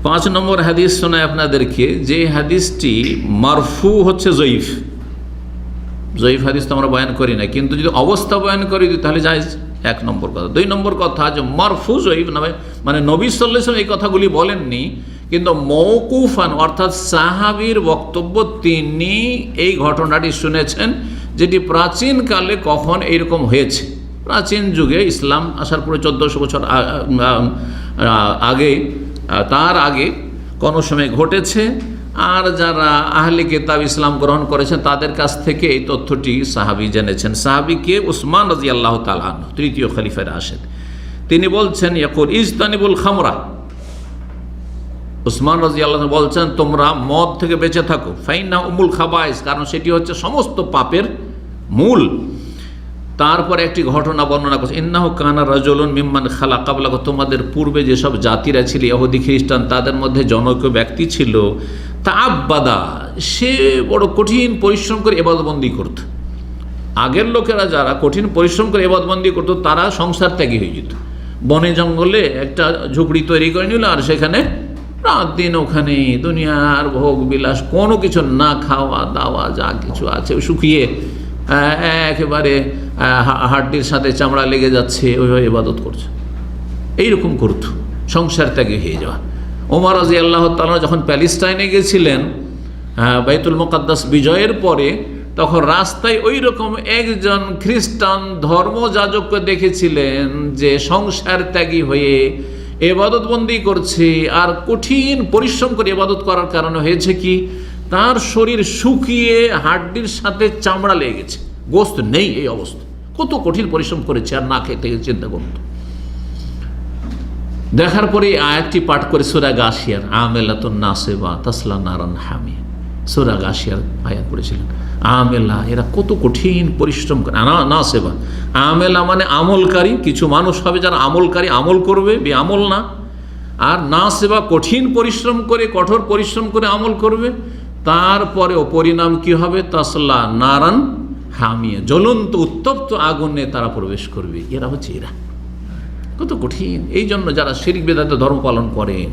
[SPEAKER 2] 5 নম্বর হাদিস শোনায় আপনাদেরকে, যে হাদিসটি মারফু হচ্ছে জয়ীফ। জয়ীফ হাদিস তো আমরা বয়ান করি না, কিন্তু যদি অবস্থা বয়ান করি তাহলে জায়েজ, 1 নম্বর কথা। 2 নম্বর কথা যে মারফু জয়ীফ নামে, মানে নবী সাল্লাল্লাহু আলাইহি ওয়াসাল্লাম এই কথাগুলি বলেননি, কিন্তু মওকুফান অর্থাৎ সাহাবীর বক্তব্য, তিনি এই ঘটনাটি শুনেছেন, যেটি প্রাচীনকালে কখন এইরকম হয়েছে। প্রাচীন যুগে ইসলাম আসার পরে 1400 বছর আগে, তার আগে কোনো সময় ঘটেছে, আর যারা আহলে কিতাব ইসলাম গ্রহণ করেছেন তাদের কাছ থেকে এই তথ্যটি সাহাবী জেনেছেন। সাহাবীকে উসমান রাদিয়াল্লাহু তাআলা আনহু, 3য় খলিফা রাশিদ, তিনি বলছেন, ইয়াকুল ইজতানিবুল খামরা, উসমান রাদিয়াল্লাহু আনহু বলছেন তোমরা মদ থেকে বেঁচে থাকো, ফাইন্না উমুল খাবাইস, কারণ সেটি হচ্ছে সমস্ত পাপের মূল। তারপরে একটি ঘটনা বর্ণনা করছে, ইন্নাহু কানা রাজুলুন মিম্মান খালা কাবলাকুম, তোমাদের পূর্বে যেসব জাতিরা ছিল ইহুদি খ্রিস্টান, তাদের মধ্যে জনৈক ব্যক্তি ছিল, তাআব্বাদা, সে বড় কঠিন পরিশ্রম করে ইবাদতবন্দি করত। আগের লোকেরা যারা কঠিন পরিশ্রম করে ইবাদতবন্দি করত, তারা সংসার ত্যাগী হয়ে যেত, বনে জঙ্গলে একটা ঝুপড়ি তৈরি করে নিল, আর সেখানে রাত দিন ওখানে দুনিয়ার ভোগ বিলাস, কোনো কিছু না, খাওয়া দাওয়া যা কিছু আছে শুকিয়ে একেবারে হাড্ডির সাথে চামড়া লেগে যাচ্ছে, ওইভাবে ইবাদত করছে। এইরকম করত, সংসার ত্যাগী হয়ে যাওয়া। ওমর রাদিয়াল্লাহু তাআলা যখন প্যালেস্টাইনে গেছিলেন বাইতুল মুকাদ্দাস বিজয়ের পরে, তখন রাস্তায় ওই রকম একজন খ্রিস্টান ধর্মযাজককে দেখেছিলেন, যে সংসার ত্যাগী হয়ে ইবাদতবন্দি করছে, আর কঠিন পরিশ্রম করে ইবাদত করার কারণে হয়েছে কি, তার শরীর শুকিয়ে হাড্ডির সাথে চামড়া লেগে গেছে, গোশত নেই, এই অবস্থা। কত কঠিন পরিশ্রম করেছে, আর না খেতে চিন্তা করত। দেখার পরে আয়াতটি পাঠ করে সূরা গাশিয়ার, আমেলাতুন নাসিবা তাসলা নারান হামিয়া, সূরা গাশিয়ার আয়াত পড়েছিলেন। আমেলা, এরা কত কঠিন পরিশ্রম করে। নাসিবা, আমেলা মানে আমলকারী, কিছু মানুষ হবে যারা আমলকারী, আমল করবে, বেআমল না। আর নাসিবা, কঠিন পরিশ্রম করে, কঠোর পরিশ্রম করে আমল করবে, তারপরেও পরিণাম কি হবে, তাসলা নারান হামিয়া, জ্বলন্ত উত্তপ্ত আগুনে তারা প্রবেশ করবে। এরা হচ্ছে এরা, কত কঠিন। এই জন্য যারা শিরিক বেদাতে ধর্ম পালন করেন,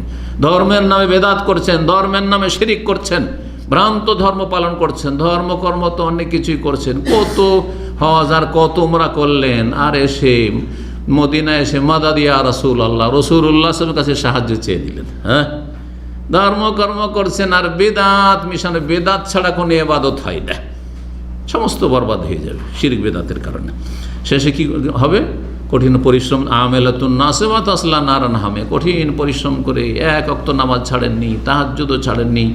[SPEAKER 2] ধর্মের নামে বেদাত করছেন, ধর্মের নামে শিরিক করছেন, ভ্রান্ত ধর্ম পালন করছেন, ধর্মকর্ম তো অনেক কিছুই করছেন, কত হজ আর কত উমরা করলেন, আর এসে মদিনায় এসে মাদাদ ইয়া রাসূলুল্লাহ, রাসূলুল্লাহর কাছে সাহায্য চেয়ে দিলেন। হ্যাঁ, ধর্মকর্ম করছেন, আর বেদাত মিশানো, বেদাত ছাড়া কোনো ইবাদত হয় না, সমস্ত বরবাদ হয়ে যাবে শিরক বেদাতের কারণে। শেষে কি হবে, কঠিন পরিশ্রম, আমেলাতুন নাসিবা তাসলা নারান হামিয়া, কঠিন পরিশ্রম করে 1 ওয়াক্ত নামাজ ছাড়েননি, তাহাজ্জুদও ছাড়েননি,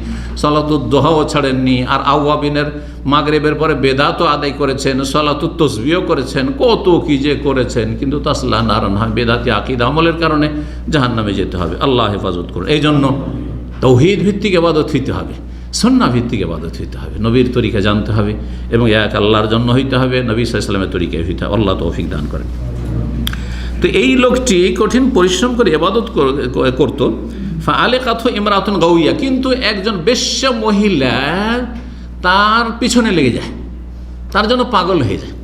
[SPEAKER 2] সালাতুদ দুহাও ছাড়েননি, আর আওয়াবিনের মাগরিবের পরে বেদাতও আদায় করেছেন, সালাতুত তাসবিহও করেছেন, কত কি যে করেছেন, কিন্তু তাসলা নারান হামিয়া, বেদাতি আকীদা আমলের কারণে জাহান্নামে যেতে হবে। আল্লাহ হেফাজত করুন। এই জন্য তাওহীদ ভিত্তিক ইবাদত হইতে হবে, সুন্নাহ ভিত্তিক ইবাদত হইতে হবে, নবীর তরিকা জানতে হবে, এবং এক আল্লাহর জন্য হইতে হবে, নবী সাল্লাল্লাহু আলাইহি ওয়াসাল্লামের তরিকায় হইতে হবে। আল্লাহ তৌফিক দান করেন। তো এই লোকটি কঠিন পরিশ্রম করে ইবাদত করত। ফাআলিকাতহু ইমরাতুন গাওয়িয়া, কিন্তু একজন বেশ্যা মহিলা তার পিছনে লেগে যায়, তার জন্য পাগল হয়ে যায়।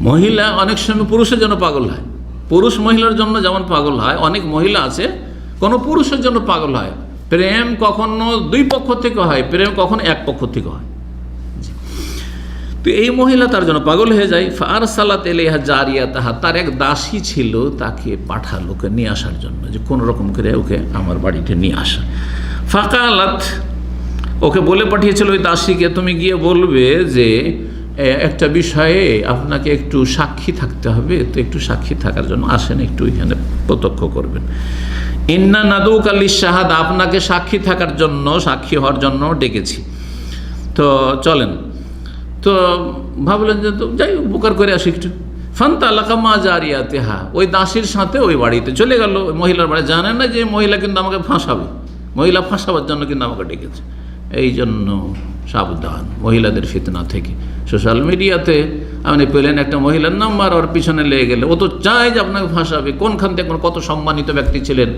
[SPEAKER 2] মহিলা অনেক সময় পুরুষের জন্য পাগল হয়, পুরুষ মহিলার জন্য যেমন পাগল হয়, অনেক মহিলা আছে কোনো পুরুষের জন্য পাগল হয়। প্রেম কখনো 2 পক্ষ থেকে হয়, প্রেম কখনো 1 পক্ষ থেকে হয়। তো এই মহিলা তার জন্য পাগল হয়ে যায়। ফারসালাত ইলাইহা জারিয়াতাহা, তার এক দাসী ছিল, তাকে পাঠালো ওকে নিয়ে আসার জন্য, যে কোনো রকম করে ওকে আমার বাড়িতে নিয়ে আসা। ফাকালাত, ওকে বলে পাঠিয়েছিল ওই দাসীকে, তুমি গিয়ে বলবে যে একটা বিষয়ে আপনাকে একটু সাক্ষী থাকতে হবে, তো একটু সাক্ষী থাকার জন্য আসেন, একটু এখানে প্রত্যক্ষ করবেন। ইন্না নাদুকা লিশ-শাহাদা, আপনাকে সাক্ষী থাকার জন্য, সাক্ষী হওয়ার জন্য ডেকেছি, তো চলেন। তো ভাবলেন যে তো যাই উপকার করে আসি একটু। ফান্তালাকা মা জারিয়াতিহা, ওই দাসীর সাথে ওই বাড়িতে চলে গেল, মহিলার বাড়ি। জানেন না যে মহিলা কিন্তু আমাকে ফাঁসাবে, মহিলা ফাঁসাবার জন্য কিন্তু আমাকে ডেকেছে। এই জন্য সাবধান মহিলাদের ফিতনা থেকে। সোশ্যাল মিডিয়াতে আপনি পেলেন একটা মহিলার নাম্বার, ওর পিছনে লেগে গেলে ও তো চায় যে আপনাকে ফাঁসাবে। কোনখান থেকে কত সম্মানিত ব্যক্তি ছিলেন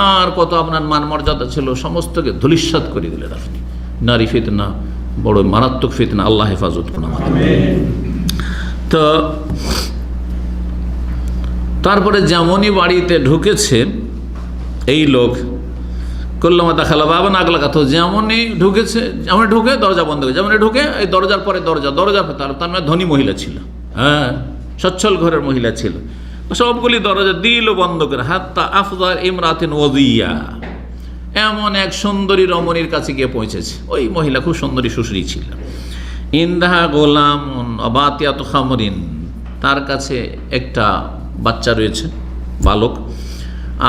[SPEAKER 2] আর কত আপনার মান মর্যাদা ছিল, সমস্তকে ধূলিসাৎ করে দিলেন আপনি। নারী ফিতনা বড় মারাত্মক ফিতনা, আল্লাহ হেফাজত করুন আমাদের। তো তারপরে যেমনই বাড়িতে ঢুকেছে এই লোক, করলাম দেখালো বাবা নাক লাগাতো, যেমনই ঢুকেছে, যেমন ঢুকে দরজা বন্ধ করে, যেমন ঢুকে এই দরজার পরে দরজা তার মানে ধনী মহিলা ছিল, হ্যাঁ সচ্ছল ঘরের মহিলা ছিল, সবগুলি দরজা দিল বন্ধ করে। হাত্তা আফজার ইমরাতিন ওয়াদিয়া, এমন এক সুন্দরী রমণীর কাছে গিয়ে পৌঁছেছে। ওই মহিলা খুব সুন্দরী সুশ্রী ছিল। ইন্দাহা গোলাম অবাতিয়াত খামরিন, তার কাছে একটা বাচ্চা রয়েছে, বালক,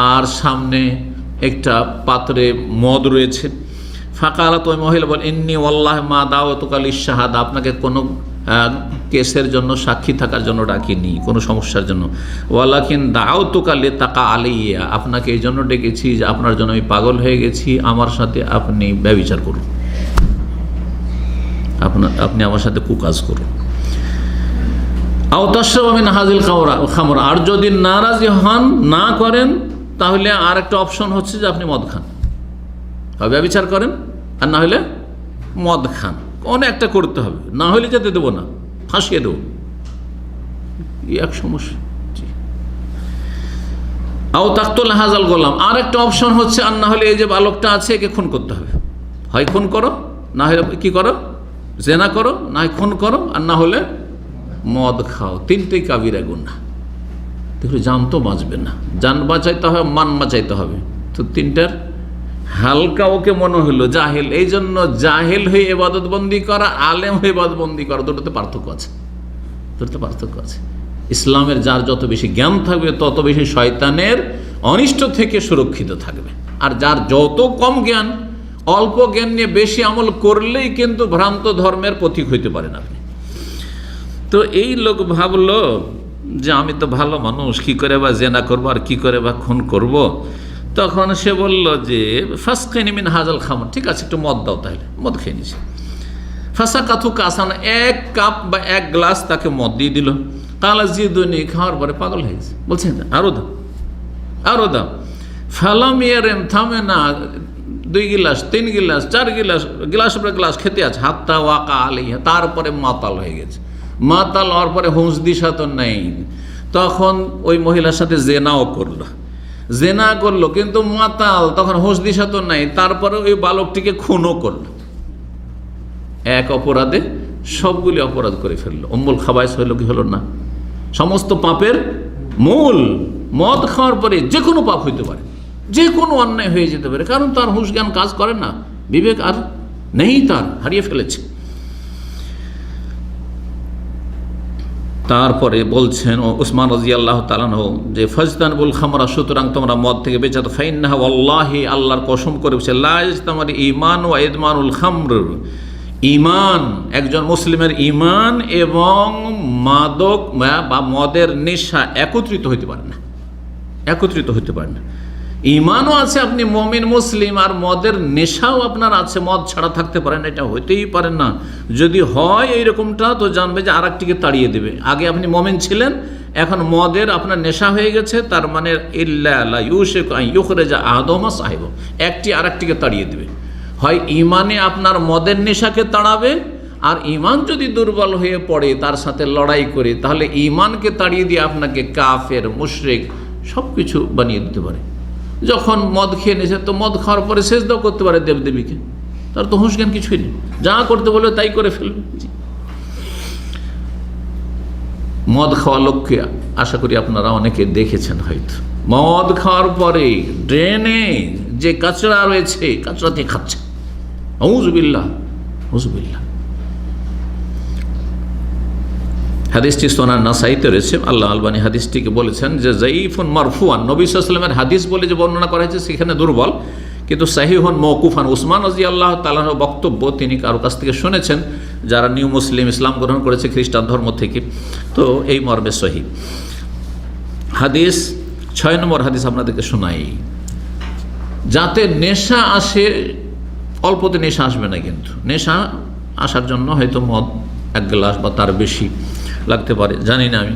[SPEAKER 2] আর সামনে একটা পাত্রে মদ রয়েছে। ফাকালাত, ওই মহিলা বল, ইন্নি ওয়াল্লাহ মা দাওয়াতুকাল ইশহাদা, আপনাকে কোনো কেসের জন্য সাক্ষী থাকার জন্য ডাকিনি, কোনো সমস্যার জন্য। ওয়ালাকিন দাওয়াতুকা লিতাকা আলাইয়া, আপনাকে এই জন্য ডেকেছি যে আপনার জন্য আমি পাগল হয়ে গেছি, আমার সাথে আপনি ব্যভিচার করুন, আপনি আমার সাথে কুকাজ করুন। আও তাশরাবু মিন হাযিল খামর, আর যদি নারাজি হন, না করেন, তাহলে আর একটা অপশন হচ্ছে যে আপনি মদ খান, ব্যভিচার করেন, আর না হলে মদ খান, কোনো একটা করতে হবে, না হলে যেতে দেবো না, ফাঁসিয়ে দেবো, এক সমস্যা। আও তাকতুল হাযাল গোলাম, আর একটা অপশন হচ্ছে, আর না হলে এই যে বালকটা আছে একে খুন করতে হবে, হয় খুন করো, না হলে কি করো, জেনা করো, না হয় খুন করো, আর না হলে মদ খাও। তিনটেই কাবিরা গুনাহ। দেখো জান তো বাঁচবে না, জান বাঁচাইতে হবে, মান বাঁচাইতে হবে, তো তিনটার হালকা ওকে মনে হলো জাহেল। এই জন্য জাহেল হয়ে ইবাদত বন্দি করা, আলেম হয়ে ইবাদত বন্দি করা, দুটোতে পার্থক্য আছে, দুটোতে পার্থক্য আছে। ইসলামের যার যত বেশি জ্ঞান থাকবে তত বেশি শয়তানের অনিষ্ট থেকে সুরক্ষিত থাকবে, আর যার যত কম জ্ঞান, অল্প জ্ঞান নিয়ে বেশি আমল করলেই কিন্তু ভ্রান্ত ধর্মের পথিক হইতে পারেন আপনি। তো এই লোক ভাবলো যে আমি তো ভালো মানুষ, কি করে বা জেনা করবো আর কি করে বা খুন করব। তখন সে বলল যে ফাসকিনি মিন হাযাল খামর, ঠিক আছে একটু মদ দাও, তাহলে মদ খেয়ে নিয়েছে। ফাসাকাতু কাসান, এক কাপ বা এক গ্লাস তাকে মদ দিয়ে দিল। কালা জিদুনি, খাওয়ার পরে পাগল হয়ে গেছে, বলছেন আরো দাও, আরো দাও। ফালাম ইয়ারেম, থামে না, 2 গিলাস 3 গিলাস 4 গিলাস, গ্লাস পরে গ্লাস খেতে আছে। হাত্তা ওয়াকা আলাইহা, তারপরে মাতাল হয়ে গেছে। মাতাল হওয়ার পরে হুঁশ দিশা তো নেই, তখন ওই মহিলার সাথে জেনাও করলো, জেনা করলো, কিন্তু মাতাল, তখন হুঁশ দিশা তো নাই, তারপরে ওই বালকটিকে খুনও করলো। এক অপরাধে সবগুলি অপরাধ করে ফেললো। উম্মুল খাবাইস হইল কি হলো না? সমস্ত পাপের মূল। মদ খাওয়ার পরে যে কোনো পাপ হইতে পারে, যে কোনো অন্যায় হয়ে যেতে পারে, কারণ তার হুঁশ জ্ঞান কাজ করে না, বিবেক আর নেই, তার হারিয়ে ফেলেছে। তারপরে বলছেন উসমান রাদিয়াল্লাহু তাআলা আনহু যে ফাজতানবুল খামরা, সুতরাং তোমরা মদ থেকে বেঁচে থাকো। ফাইন্নাহা ওয়াল্লাহি, আল্লাহর কসম করে বলছে, লা ইজতামার ঈমান ওয়া ইদমানুল খামর, ঈমান, একজন মুসলিমের ঈমান এবং মাদক বা মদের নেশা একত্রিত হইতে পারে না, একত্রিত হইতে পারে না। ঈমানও আছে, আপনি মুমিন মুসলিম, আর মদের নেশাও আপনার আছে, মদ ছাড়া থাকতে পারেন, এটা হইতেই পারে না। যদি হয় এইরকমটা, তো জানবে যে আর একটিকে তাড়িয়ে দেবে। আগে আপনি মুমিন ছিলেন, এখন মদের আপনার নেশা হয়ে গেছে, তার মানে ইল্লা লা ইউশিকু আন ইউখরিজা আহাদুহুমা সাহিবাহু, একটি আর একটিকে তাড়িয়ে দেবে। হয় ঈমানে আপনার মদের নেশাকে তাড়াবে, আর ঈমান যদি দুর্বল হয়ে পড়ে তার সাথে লড়াই করে, তাহলে ঈমানকে তাড়িয়ে দিয়ে আপনাকে কাফের, মুশরিক সব কিছু বানিয়ে দিতে পারে। যখন মদ খেয়ে নিয়েছে, তো মদ খাওয়ার পরে সেজদাও করতে পারে দেবদেবীকে, তার তো হুঁশ জ্ঞান কিছুই নেই, যা করতে বলবে তাই করে ফেলবে। মদ খাওয়া লোককে আশা করি আপনারা অনেকে দেখেছেন হয়তো, মদ খাওয়ার পরে ড্রেনে যে কাঁচড়া রয়েছে, কাঁচড়াতে খাচ্ছে। আউযুবিল্লাহ, আউযুবিল্লাহ। হাদিসটি সুনান নাসাইতে রয়েছে, আল্লাহ আলবানী হাদিসটিকে বলেছেন যে যায়ীফুন মারফুআন, নবী সাল্লাল্লাহু আলাইহি ওয়াসাল্লামের হাদিস বলে যে বর্ণনা করা হয়েছে সেখানে দুর্বল, কিন্তু সাহিহুন মওকুফান, উসমান রাদিয়াল্লাহু তাআলা আনহুর বক্তব্য, তিনি কারো কাছ থেকে শুনেছেন যারা নিউ মুসলিম, ইসলাম গ্রহণ করেছে খ্রিস্টান ধর্ম থেকে, তো এই মর্মে সহিহ। হাদিস 6 নম্বর হাদিস আপনাদেরকে শোনাই। যাতে নেশা আসে অল্পতে নেশা আসবে না, কিন্তু নেশা আসার জন্য হয়তো মদ 1 গ্লাস বা তার বেশি লাগতে পারে, জানি না আমি।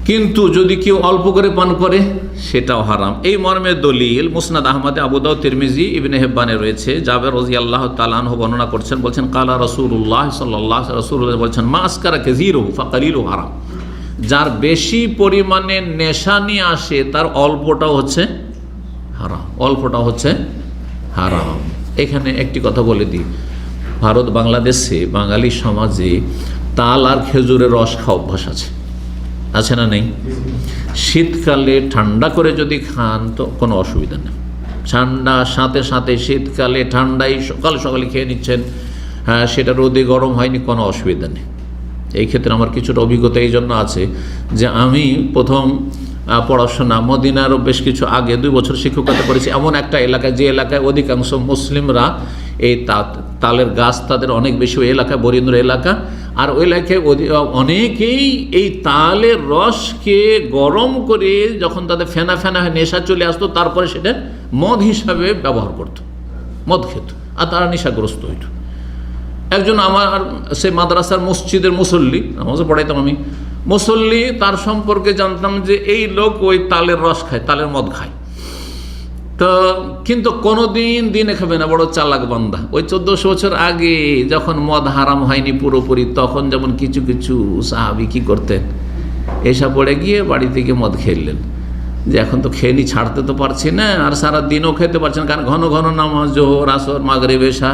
[SPEAKER 2] কিন্তু যদি কেউ অল্প করে পান করে সেটাও হারাম। এই মর্মে দলিল মুসনাদ আহমদে, আবু দাউদ, তিরমিজি, ইবনে হিব্বানে রয়েছে। জাবের রাদিয়াল্লাহু তাআলা আনহু বর্ণনা করছেন, বলছেন কালা রাসূলুল্লাহ সাল্লাল্লাহু আলাইহি রাসূলুল্লাহ বলছেন মা আসকারা কাসীরুহু ফাকালিলুহু হারাম। যার বেশি পরিমাণে নেশা নিয়ে আসে তার অল্পটাও হচ্ছে হারাম, অল্পটাও হচ্ছে হারাম। এখানে একটি কথা বলে দিই, ভারত বাংলাদেশে বাঙালি সমাজে তাল আর খেজুরের রস খাওয়া অভ্যাস আছে না নেই? শীতকালে ঠান্ডা করে যদি খান তো কোনো অসুবিধা নেই, ঠান্ডা সাথে সাথে শীতকালে ঠান্ডাই সকাল সকালে খেয়ে নিচ্ছেন, হ্যাঁ সেটা রোদে গরম হয়নি, কোনো অসুবিধা নেই। এই ক্ষেত্রে আমার কিছুটা অভিজ্ঞতা এই জন্য আছে যে আমি প্রথম পড়াশোনা মদিনারও বেশ কিছু আগে 2 বছর শিক্ষকতা করেছি এমন একটা এলাকায়, যে এলাকায় অধিকাংশ মুসলিমরা এই তালের গাছ তাদের অনেক বেশি, ওই এলাকায় বরেন্দ্র এলাকা, আর ওই এলাকায় অনেকেই এই তালের রসকে গরম করে যখন তাদের ফেনা ফেনা হয়ে নেশা চলে আসতো তারপরে সেটা মদ হিসাবে ব্যবহার করত, মদ খেত, আর তারা নেশাগ্রস্ত হইত। একজন আমার সে মাদ্রাসার মসজিদের মুসল্লি, নামাজও পড়াইতাম আমি, মুসল্লি, তার সম্পর্কে জানতাম যে এই লোক ওই তালের রস খায়, তালের মদ খায়, তো কিন্তু কোনোদিন দিনে খাবে না, বড় চালাক বান্দা। ওই 1400 বছর আগে যখন মদ হারাম হয়নি পুরোপুরি, তখন যেমন কিছু কিছু সাহাবী কি করতেন, এসা পড়ে গিয়ে বাড়ি থেকে মদ খেললেন, যে এখন তো খেয়ে ছাড়তে তো পারছি না, আর সারা দিনও খেতে পারছেন, কারণ ঘন ঘন নামাজ, জোহর, আসর, মাগরিব, এশা,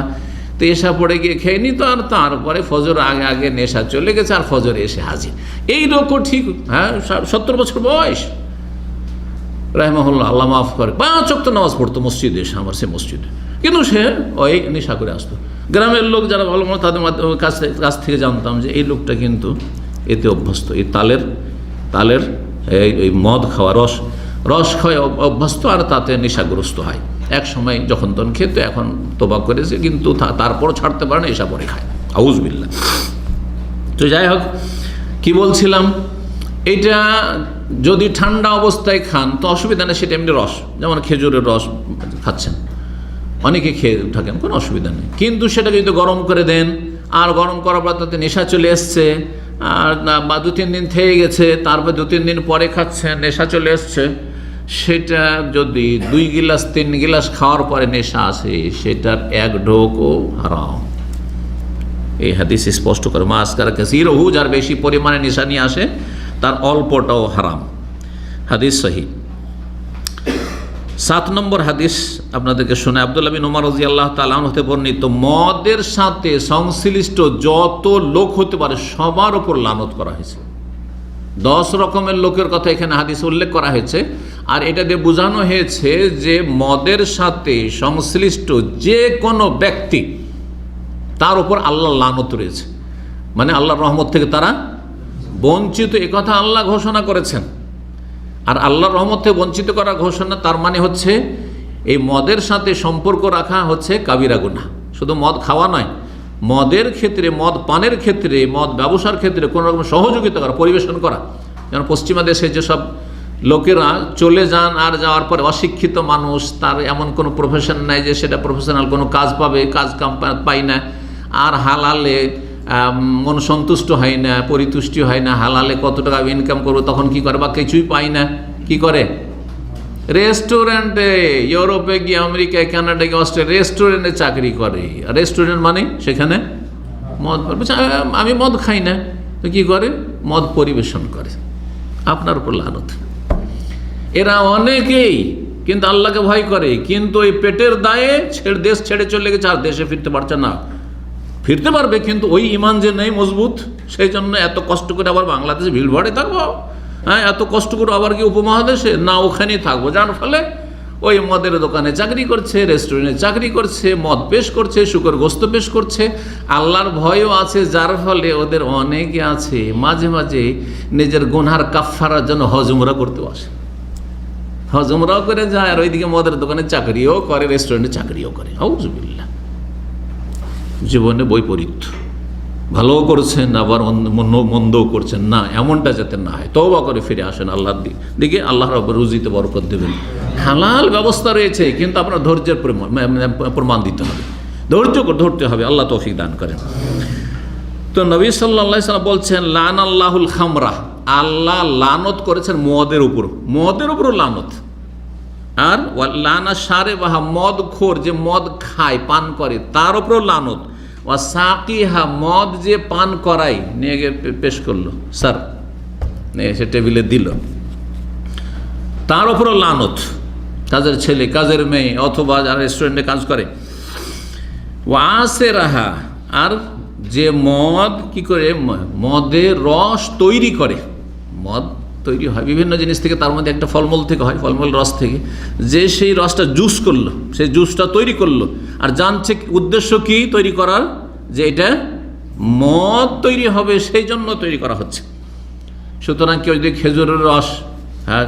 [SPEAKER 2] তো এসা পড়ে গিয়ে খেয়ে নি, তো আর তারপরে ফজর আগে আগে নেশা চলে গেছে, আর ফজরে এসে হাজির। এই লোকও ঠিক, হ্যাঁ 70 বছর বয়স, রাহিমাহুল্লাহ, আল্লাহ মাফ করে, 5 ওয়াক্ত নামাজ পড়তো মসজিদে এসে, আমার সে মসজিদে, কিন্তু সে ওই নেশা করে আসতো। গ্রামের লোক যারা ভালো মতো তাদের কাছ থেকে জানতাম যে এই লোকটা কিন্তু এতে অভ্যস্ত, এই তালের এই মদ খাওয়া, রস খাওয়া অভ্যস্ত, আর তাতে নেশাগ্রস্ত হয়। এক সময় যখন তখন খেত, এখন তোবা করেছে, কিন্তু তারপরও ছাড়তে পারে না, এসা পরে খায়, আউযুবিল্লাহ। তো যাই হোক, কি বলছিলাম, এটা যদি ঠান্ডা অবস্থায় খান তো অসুবিধা নেই, সেটা এমনি রস, যেমন খেজুরের রস খাচ্ছেন, অনেকে খেয়ে থাকেন, কোনো অসুবিধা নেই। কিন্তু সেটা যদি গরম করে দেন, আর গরম করার পর তাতে নেশা চলে এসছে, আর বা 2-3 দিন থেকে গেছে, তারপর 2-3 দিন পরে খাচ্ছেন, নেশা চলে এসছে, সেটা যদি 2 গিলাস 3 গিলাস খাওয়ার পরে নেশা আসে, সেটার 1 ঢোকও হারাম। এই হাদিস স্পষ্ট করে মা আসকারা কাসীরুহু, যার বেশি পরিমাণে নেশা নিয়ে আসে তার অল্পটাও হারাম। হাদিস সহিহ। 7 নম্বর হাদিস আপনাদেরকে শুনে, আব্দুল্লাহ বিন উমর রাদিয়াল্লাহু তাআলা আনহু হতে বর্ণিত, মদের সাথে সংশ্লিষ্ট যত লোক হতে পারে সবার উপর লানত করা হয়েছে। 10 রকমের লোকের কথা এখানে হাদিসে উল্লেখ করা হয়েছে, আর এটা দিয়ে বোঝানো হয়েছে যে মদের সাথে সংশ্লিষ্ট যে কোনো ব্যক্তি, তার উপর আল্লাহর লানত রয়েছে, মানে আল্লাহর রহমত থেকে তারা বঞ্চিত, এ কথা আল্লাহ ঘোষণা করেছেন। আর আল্লাহর রহমত থেকে বঞ্চিত করা ঘোষণা, তার মানে হচ্ছে এই মদের সাথে সম্পর্ক রাখা হচ্ছে কাবিরা গুনাহ। শুধু মদ খাওয়া নয়, মদের ক্ষেত্রে, মদ পানের ক্ষেত্রে, মদ ব্যবসার ক্ষেত্রে কোনো রকম সহযোগিতা করা, পরিবেশন করা। যেমন পশ্চিমা দেশে যেসব লোকেরা চলে যান, আর যাওয়ার পরে অশিক্ষিত মানুষ, তার এমন কোনো প্রফেশন নাই যে সেটা প্রফেশনাল কোনো কাজ পাবে, কাজ কাম পায় না, আর হালালে মন সন্তুষ্ট হয় না, পরিতুষ্টি হয় না, হালালে কত টাকা ইনকাম করবো, তখন কি করে, বা কিছুই পায় না, কি করে, রেস্টুরেন্টে, ইউরোপে গিয়ে, আমেরিকায়, কানাডা গিয়ে, অস্ট্রেলিয়া রেস্টুরেন্টে চাকরি করে। রেস্টুরেন্ট মানে সেখানে মদ, আমি মদ খাই না, তো কি করে, মদ পরিবেশন করে। আপনার উপর লানত। এরা অনেকেই কিন্তু আল্লাহকে ভয় করে, কিন্তু এই পেটের দায়ে দেশ ছেড়ে চলে গেছে, আর দেশে ফিরতে পারছে না। ফিরতে পারবে, কিন্তু ওই ইমান যে নেই মজবুত, সেই জন্য এত কষ্ট করে আবার বাংলাদেশে ভিড়ভাড়ে থাকবো, হ্যাঁ এত কষ্ট করে আবার কি উপমহাদেশে, না ওখানেই থাকবো, যার ফলে ওই মদের দোকানে চাকরি করছে, রেস্টুরেন্টে চাকরি করছে, মদ পেশ করছে, শুকর গোস্ত পেশ করছে, আল্লাহর ভয়ও আছে, যার ফলে ওদের অনেকে আছে মাঝে মাঝে নিজের গুনহার কাফফারার জন্য হজ উমরা করতেও আসে, হজ উমরাও করে যায়, আর ওইদিকে মদের দোকানে চাকরিও করে, রেস্টুরেন্টে চাকরিও করে। আউযুবিল্লাহ। জীবনে বৈপরীত্য। ভালোও করছেন আবার মন্দও করছেন না, এমনটা যাতে না হয়। তওবা করে ফিরে আসেন আল্লাহর দিকে, আল্লাহ রাব্বুল রুজিতে বরকত দেবেন। হালাল ব্যবস্থা রয়েছে, কিন্তু আপনার ধৈর্যের প্রমাণ দিতে হবে, ধৈর্য ধরতে হবে। আল্লাহ তৌফিক দান করেন। তো নবী সাল্লাল্লাহু আলাইহি ওয়াসাল্লাম বলছেন, লানাল্লাহুল খামরা, আল্লাহ লানত করেছেন মদের উপরও লানত। আর লানা সারে বাহা, মদ খোর, যে মদ খায় পান করে তার উপরও লানত। ও সাকিহা, মদ যে পান করাই, নিয়ে গিয়ে পেশ করলো, স্যার নিয়ে এসে টেবিলে দিল, তার উপরও লানত। কাজের ছেলে, কাজের মেয়ে, অথবা যারা রেস্টুরেন্টে কাজ করে। ও আসে রাহা, আর যে মদ কি করে, মদের রস তৈরি করে। মদ তৈরি হয় বিভিন্ন জিনিস থেকে, তার মধ্যে একটা ফলমূল থেকে হয়, ফলমূল রস থেকে, যে সেই রসটা জুস করলো, সেই জুসটা তৈরি করলো, আর জানছে উদ্দেশ্য কি তৈরি করার, যে এটা মদ তৈরি হবে, সেই জন্য তৈরি করা হচ্ছে। সুতরাং কেউ যদি খেজুরের রস, হ্যাঁ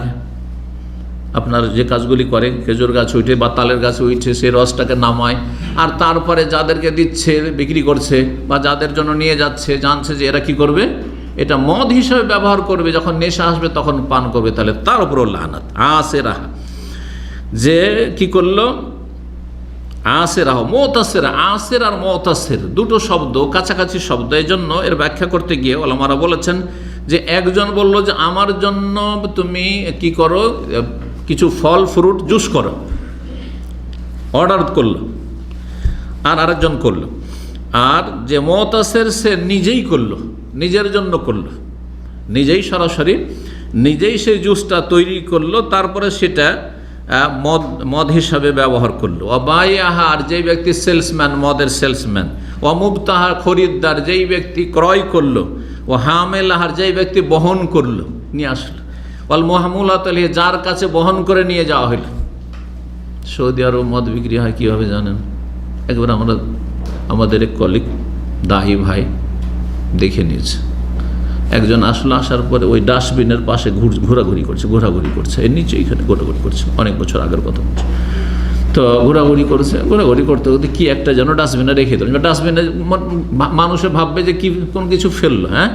[SPEAKER 2] আপনার যে কাজগুলি করে, খেজুর গাছ উঠে বা তালের গাছ উঠে সেই রসটাকে নামায়, আর তারপরে যাদেরকে দিচ্ছে, বিক্রি করছে, বা যাদের জন্য নিয়ে যাচ্ছে, জানছে যে এরা কি করবে, এটা মদ হিসাবে ব্যবহার করবে, যখন নেশা আসবে তখন পান করবে, তাহলে তার উপরও লানাত। আসে রাহা, যে কি করলো, আসে রাহ, মুতাসির। আসের আর মুতাসির দুটো শব্দ কাছাকাছি শব্দ, এই জন্য এর ব্যাখ্যা করতে গিয়ে ওলামারা বলেছেন যে একজন বলল যে আমার জন্য তুমি কি করো, কিছু ফল ফ্রুট জুস করো, অর্ডার করলো, আর আরেকজন করলো। আর যে মুতাসির সে নিজেই করলো, নিজের জন্য করলো, নিজেই সরাসরি নিজেই সেই জুসটা তৈরি করলো, তারপরে সেটা মদ হিসাবে ব্যবহার করলো। অবায়াহার, যেই ব্যক্তি সেলসম্যান, মদের সেলসম্যান। অমুবতাহার, খরিদ্দার, যেই ব্যক্তি ক্রয় করলো। ও হামেলাহার, যেই ব্যক্তি বহন করলো, নিয়ে আসলো। অল মোহামুলাত, যার কাছে বহন করে নিয়ে যাওয়া হইল। সৌদি আরব মদ বিক্রি হয় কীভাবে জানেন? একবার আমাদের এক কলিগ দাহি ভাই দেখে নিয়েছে, একজন আসলো, আসার পরে ওই ডাস্টবিনের পাশে ঘোরাঘুরি করছে, এর নিচে এইখানে ঘোরাঘুরি করছে, অনেক বছর আগের কথা বলছে। তো ঘোরাঘুরি করতে করতে কি একটা যেন ডাস্টবিনে রেখে দিল। ডাস্টবিনে মানুষে ভাববে যে কি কোন কিছু ফেললো, হ্যাঁ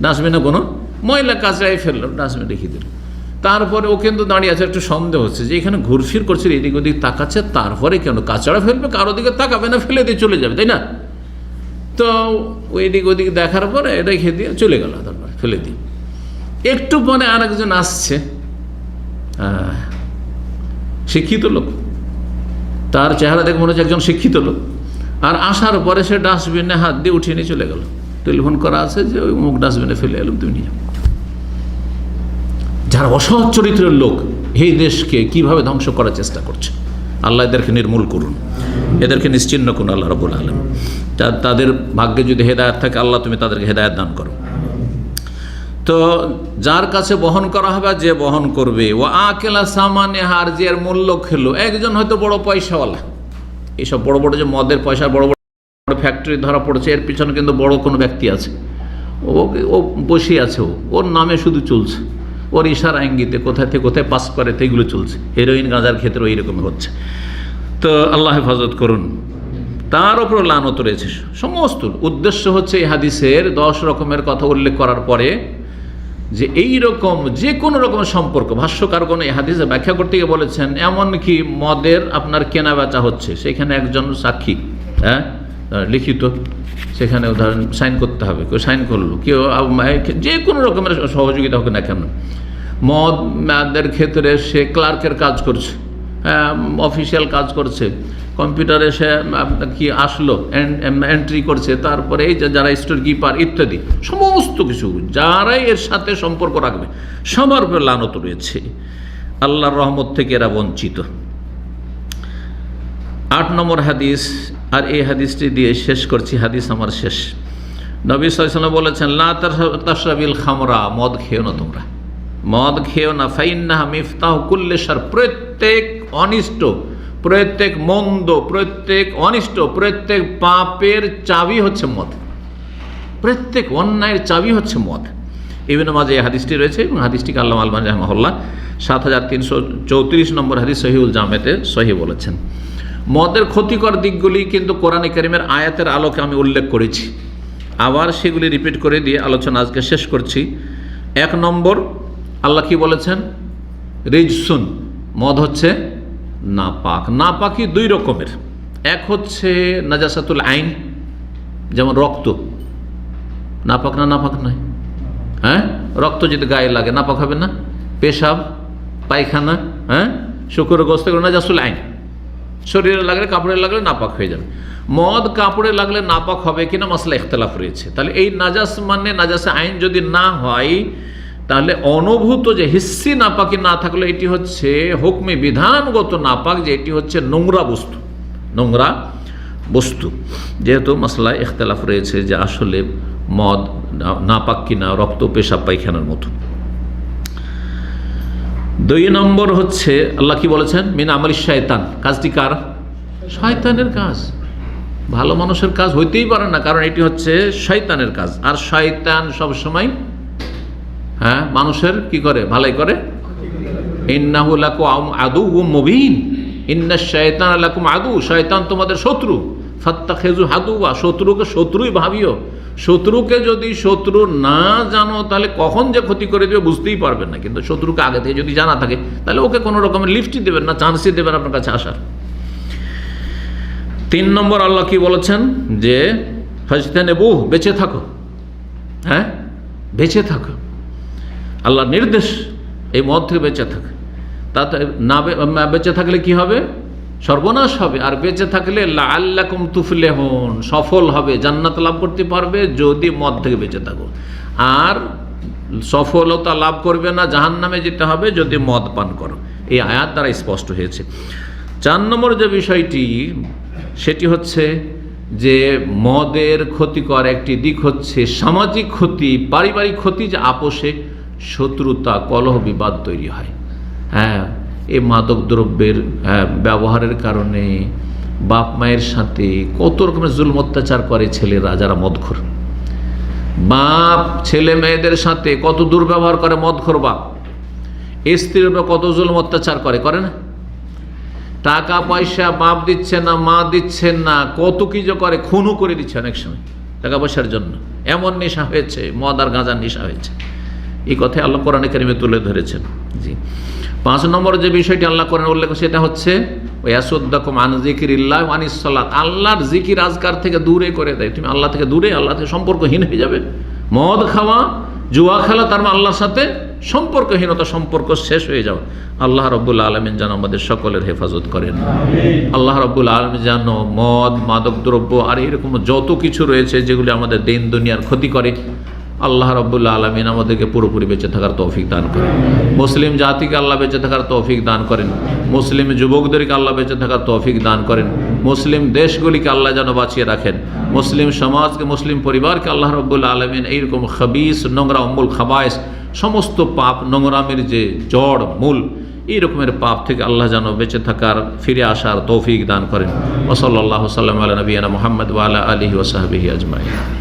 [SPEAKER 2] ডাস্টবিনে কোনো ময়লা কাঁচড়াই ফেললো, ডাস্টবিনে রেখে দিল। তারপরে ও কিন্তু দাঁড়িয়ে আছে, একটু সন্দেহ হচ্ছে যে এখানে ঘুরফির করছে, এদিক ওদিক তাকাচ্ছে, তারপরে কেন কাঁচড়া ফেলবে, কারো দিকে তাকাবে না, ফেলে দিয়ে চলে যাবে, তাই না? তো ওই দিক ওদিক দেখার পরে রেখে দিয়ে চলে গেল, তারপরে ফেলে দিয়ে। একটু পরে আরেকজন আসছে, শিক্ষিত লোক, তার চেহারা দেখে মনে হচ্ছে একজন শিক্ষিত লোক। আর আসার পরে সে ডাস্টবিনে হাত দিয়ে উঠিয়ে নিয়ে চলে গেল, টেলিফোন করা আছে যে ওই মুখ ডাস্টবিনে ফেলে এলাম, তুমি নিয়ে। যারা অসৎ চরিত্রের লোক এই দেশকে কিভাবে ধ্বংস করার চেষ্টা করছে, আল্লাহ এদেরকে নির্মূল করুন, এদেরকে নিশ্চিহ্ন করুন আল্লাহ রাব্বুল আলামিন। তাদের ভাগ্যে যদি হেদায়েত থাকে, আল্লাহ তুমি তাদেরকে হেদায়েত দান করো। তো যার কাছে বহন করা হবে, যে বহন করবে। ও আকেলা সামানে হার, যে এর মূল্য খেলো। একজন হয়তো বড় পয়সাওয়ালা, এইসব বড় বড় যে মদের পয়সা, বড় বড় ফ্যাক্টরি ধরা পড়েছে, এর পিছনে কিন্তু বড় কোনো ব্যক্তি আছে, ও বসে আছে, ওর নামে শুধু চলছে, ওর ইশারা ইঙ্গিতে কোথায় থেকে কোথায় পাস করে এগুলো চলছে। হেরোইন গাঁজার ক্ষেত্রে এইরকম হচ্ছে। তো আল্লাহ হেফাজত করুন। তার উপর লানত রয়েছে। সমস্ত উদ্দেশ্য হচ্ছে এই হাদিসের 10 রকমের কথা উল্লেখ করার পরে যে এই রকম যে কোনো রকমের সম্পর্ক, ভাষ্যকার কোনো এই হাদিসে ব্যাখ্যা করতে গিয়ে বলেছেন, এমনকি মদের আপনার কেনা বেচা হচ্ছে, সেখানে একজন সাক্ষী, হ্যাঁ লিখিত, সেখানে উদাহরণ সাইন করতে হবে, কেউ সাইন করলো, কেউ যে কোনো রকমের সহযোগিতা হোক না কেন। মদের ক্ষেত্রে সে ক্লার্কের কাজ করছে, অফিসিয়াল কাজ করছে, কম্পিউটারে সে কি আসলো এন্ট্রি করছে, তারপরে এই যারা স্টোর কিপার ইত্যাদি সমস্ত কিছু যারাই এর সাথে সম্পর্ক রাখবে সবার উপর লানত রয়েছে। আল্লাহর রহমত থেকে এরা বঞ্চিত। 8 নম্বর হাদিস, আর এই হাদিসটি দিয়ে শেষ করছি, হাদিস আমার শেষ। নবী সাল্লাল্লাহু আলাইহি ওয়াসাল্লাম বলেছেন, লা তাশরাবিল খামরা, মদ খেও না তোমরা, মদ খেও না। ফাইন্নাহা মিফতাহু কুল্লি শার, প্রত্যেক অনিষ্ট, প্রত্যেক মন্দ, প্রত্যেক অনিষ্ট, প্রত্যেক পাপের চাবি হচ্ছে মদ, প্রত্যেক অন্যায়ের চাবি হচ্ছে মদ। ইবনে মাজাহ এই হাদিসটি রয়েছে, এবং হাদিসটিকে আল্লামা আলবানী রাহিমাহুল্লাহ 7334 নম্বর হাদিস সহিহুল জামেতে সহিহ বলেছেন। মদের ক্ষতিকর দিকগুলি কিন্তু কোরআনে কারীমের আয়াতের আলোকে আমি উল্লেখ করেছি। আবার সেগুলি রিপিট করে দিয়ে আলোচনা আজকে শেষ করছি। 1 নম্বর, আল্লাহ কি বলেছেন? রিজসুন, মদ হচ্ছে নাপাক। নাপাকি 2 রকমের। এক হচ্ছে নাজাসাতুল আইন, যেমন রক্ত, নাপাক না? নাপাক নয়। হ্যাঁ, রক্ত যদি গায়ে লাগে নাপাক হবে না? পেশাব, পায়খানা, হ্যাঁ, শুকরের গোস্ত, নাজাসুল আইন, শরীরে লাগলে, কাপড়ে লাগলে নাপাক হয়ে যাবে। মদ কাপড়ে লাগলে নাপাক হবে কিনা মাসলা ইখতিলাফ রয়েছে। তাহলে এই নাজাস মানে নাজাসে আইন যদি না হয়, তাহলে অনুভূত যে হিস্সি নাপাকি না থাকলে এটি হচ্ছে হুকমে বিধানগত নাপাক, যে এটি হচ্ছে নোংরা বস্তু, নোংরা বস্তু। যেহেতু মাসলা ইখতিলাফ রয়েছে যে আসলে মদ নাপাক কিনা, রক্ত, পেশাব, পায়খানার মতো। 2 নম্বর হচ্ছে আল্লাহ কি বলেছেন? মিন আমালি শয়তান, কাজটি কার? শয়তানের কাজ। ভালো মানুষের কাজ হইতেই পারে না, কারণ এটি হচ্ছে শয়তানের কাজ। আর শয়তান সবসময় হ্যাঁ মানুষের কি করে? ভালাই করে। ইন্নাহু লাকুম আদুউম মুবিন, ইন্নাশ শায়তানা লাকুম আদু, শয়তান তোমাদের শত্রু। ফাত্তাখিযু আদুওয়া, শত্রুকে শত্রুই ভাবিও। শত্রুকে যদি শত্রু না জানো তাহলে কখন যে ক্ষতি করে দেবে বুঝতেই পারবেন না। কিন্তু শত্রুকে আগে থেকে যদি জানা থাকে তাহলে ওকে কোনো রকমের লিফটই দেবেন না, চান্সই দেবেন আপনার কাছে আসার। 3 নম্বর আল্লাহ কি বলেছেন? যে ফাজতানিবু, বেঁচে থাকো। হ্যাঁ, বেঁচে থাকো, আল্লাহ নির্দেশ এই মদ থেকে বেঁচে থাকে। তাতে না বেঁচে থাকলে কি হবে? সর্বনাশ হবে। আর বেঁচে থাকলে লাআল্লাকুম তুফলিহুন, সফল হবে, জান্নাত লাভ করতে পারবে যদি মদ থেকে বেঁচে থাকো। আর সফলতা লাভ করবে না, জাহান্নামে যেতে হবে যদি মদ পান করো। এই আয়াত দ্বারা স্পষ্ট হয়েছে। 4 নম্বর যে বিষয়টি, সেটি হচ্ছে যে মদের ক্ষতিকর একটি দিক হচ্ছে সামাজিক ক্ষতি, পারিবারিক ক্ষতি, যে আপোষে শত্রুতা, কলহ, বিবাদ তৈরি হয়। হ্যাঁ, এই মাদক দ্রব্যের ব্যবহারের কারণে বাপ মায়ের সাথে কত রকমের জুলম অত্যাচার করে ছেলেরা যারা মদখোর। বাপ ছেলে মেয়েদের সাথে কত দুর্ব্যবহার করে মদখোর বাপ। স্ত্রীর উপর কত জুলম অত্যাচার করে না? টাকা পয়সা বাপ দিচ্ছে না, মা দিচ্ছেন না, কত কি যে করে, খুনও করে দিচ্ছে অনেক সময় টাকা পয়সার জন্য। এমন নেশা হয়েছে, মদ আর গাঁজার নেশা হয়েছে। এই কথাই আল্লাহ কোরআনে কারিমে তুলে ধরেছেন। জি, 5 নম্বর যে বিষয়টি আল্লাহ কোরআনে উল্লেখ, সেটা হচ্ছে ওয়াসুদ্দাকুম আন যিকরিল্লাহ ওয়া আনিস সালাত, আল্লাহর জিকির আজকার থেকে দূরে করে দেয়। তুমি আল্লাহ থেকে দূরে, আল্লাহ থেকে সম্পর্কহীন হয়ে যাবে। মদ খাওয়া, জুয়া খেলা, তার মানে আল্লাহর সাথে সম্পর্কহীনতা, সম্পর্ক শেষ হয়ে যাও। আল্লাহ রাব্বুল আলামিন যেন আমাদের সকলের হেফাজত করেন। আল্লাহ রাব্বুল আলামিন যেন মদ, মাদক দ্রব্য আর এরকম যত কিছু রয়েছে যেগুলি আমাদের দিন দুনিয়ার ক্ষতি করে, আল্লাহ রাব্বুল আলামিন আমাদেরকে পুরোপুরি বেঁচে থাকার তৌফিক দান করেন। মুসলিম জাতিকে আল্লাহ বেঁচে থাকার তৌফিক দান করেন। মুসলিম যুবকদেরকে আল্লাহ বেঁচে থাকার তৌফিক দান করেন। মুসলিম দেশগুলিকে আল্লাহ যেন বাঁচিয়ে রাখেন। মুসলিম সমাজকে, মুসলিম পরিবারকে আল্লাহ রাব্বুল আলামিন এইরকম খাবিস, নোংরা, উম্মুল খাবায়েস, সমস্ত পাপ, নোংরামের যে জড় মূল, এই রকমের পাপ থেকে আল্লাহ যেন বেঁচে থাকার, ফিরে আসার তৌফিক দান করেন। ওয়া সাল্লাল্লাহু সাল্লাম আলা নবিয়িনা মুহাম্মদ ওয়া আলা আলিহি ওয়া সাহবিহি আজমাইন।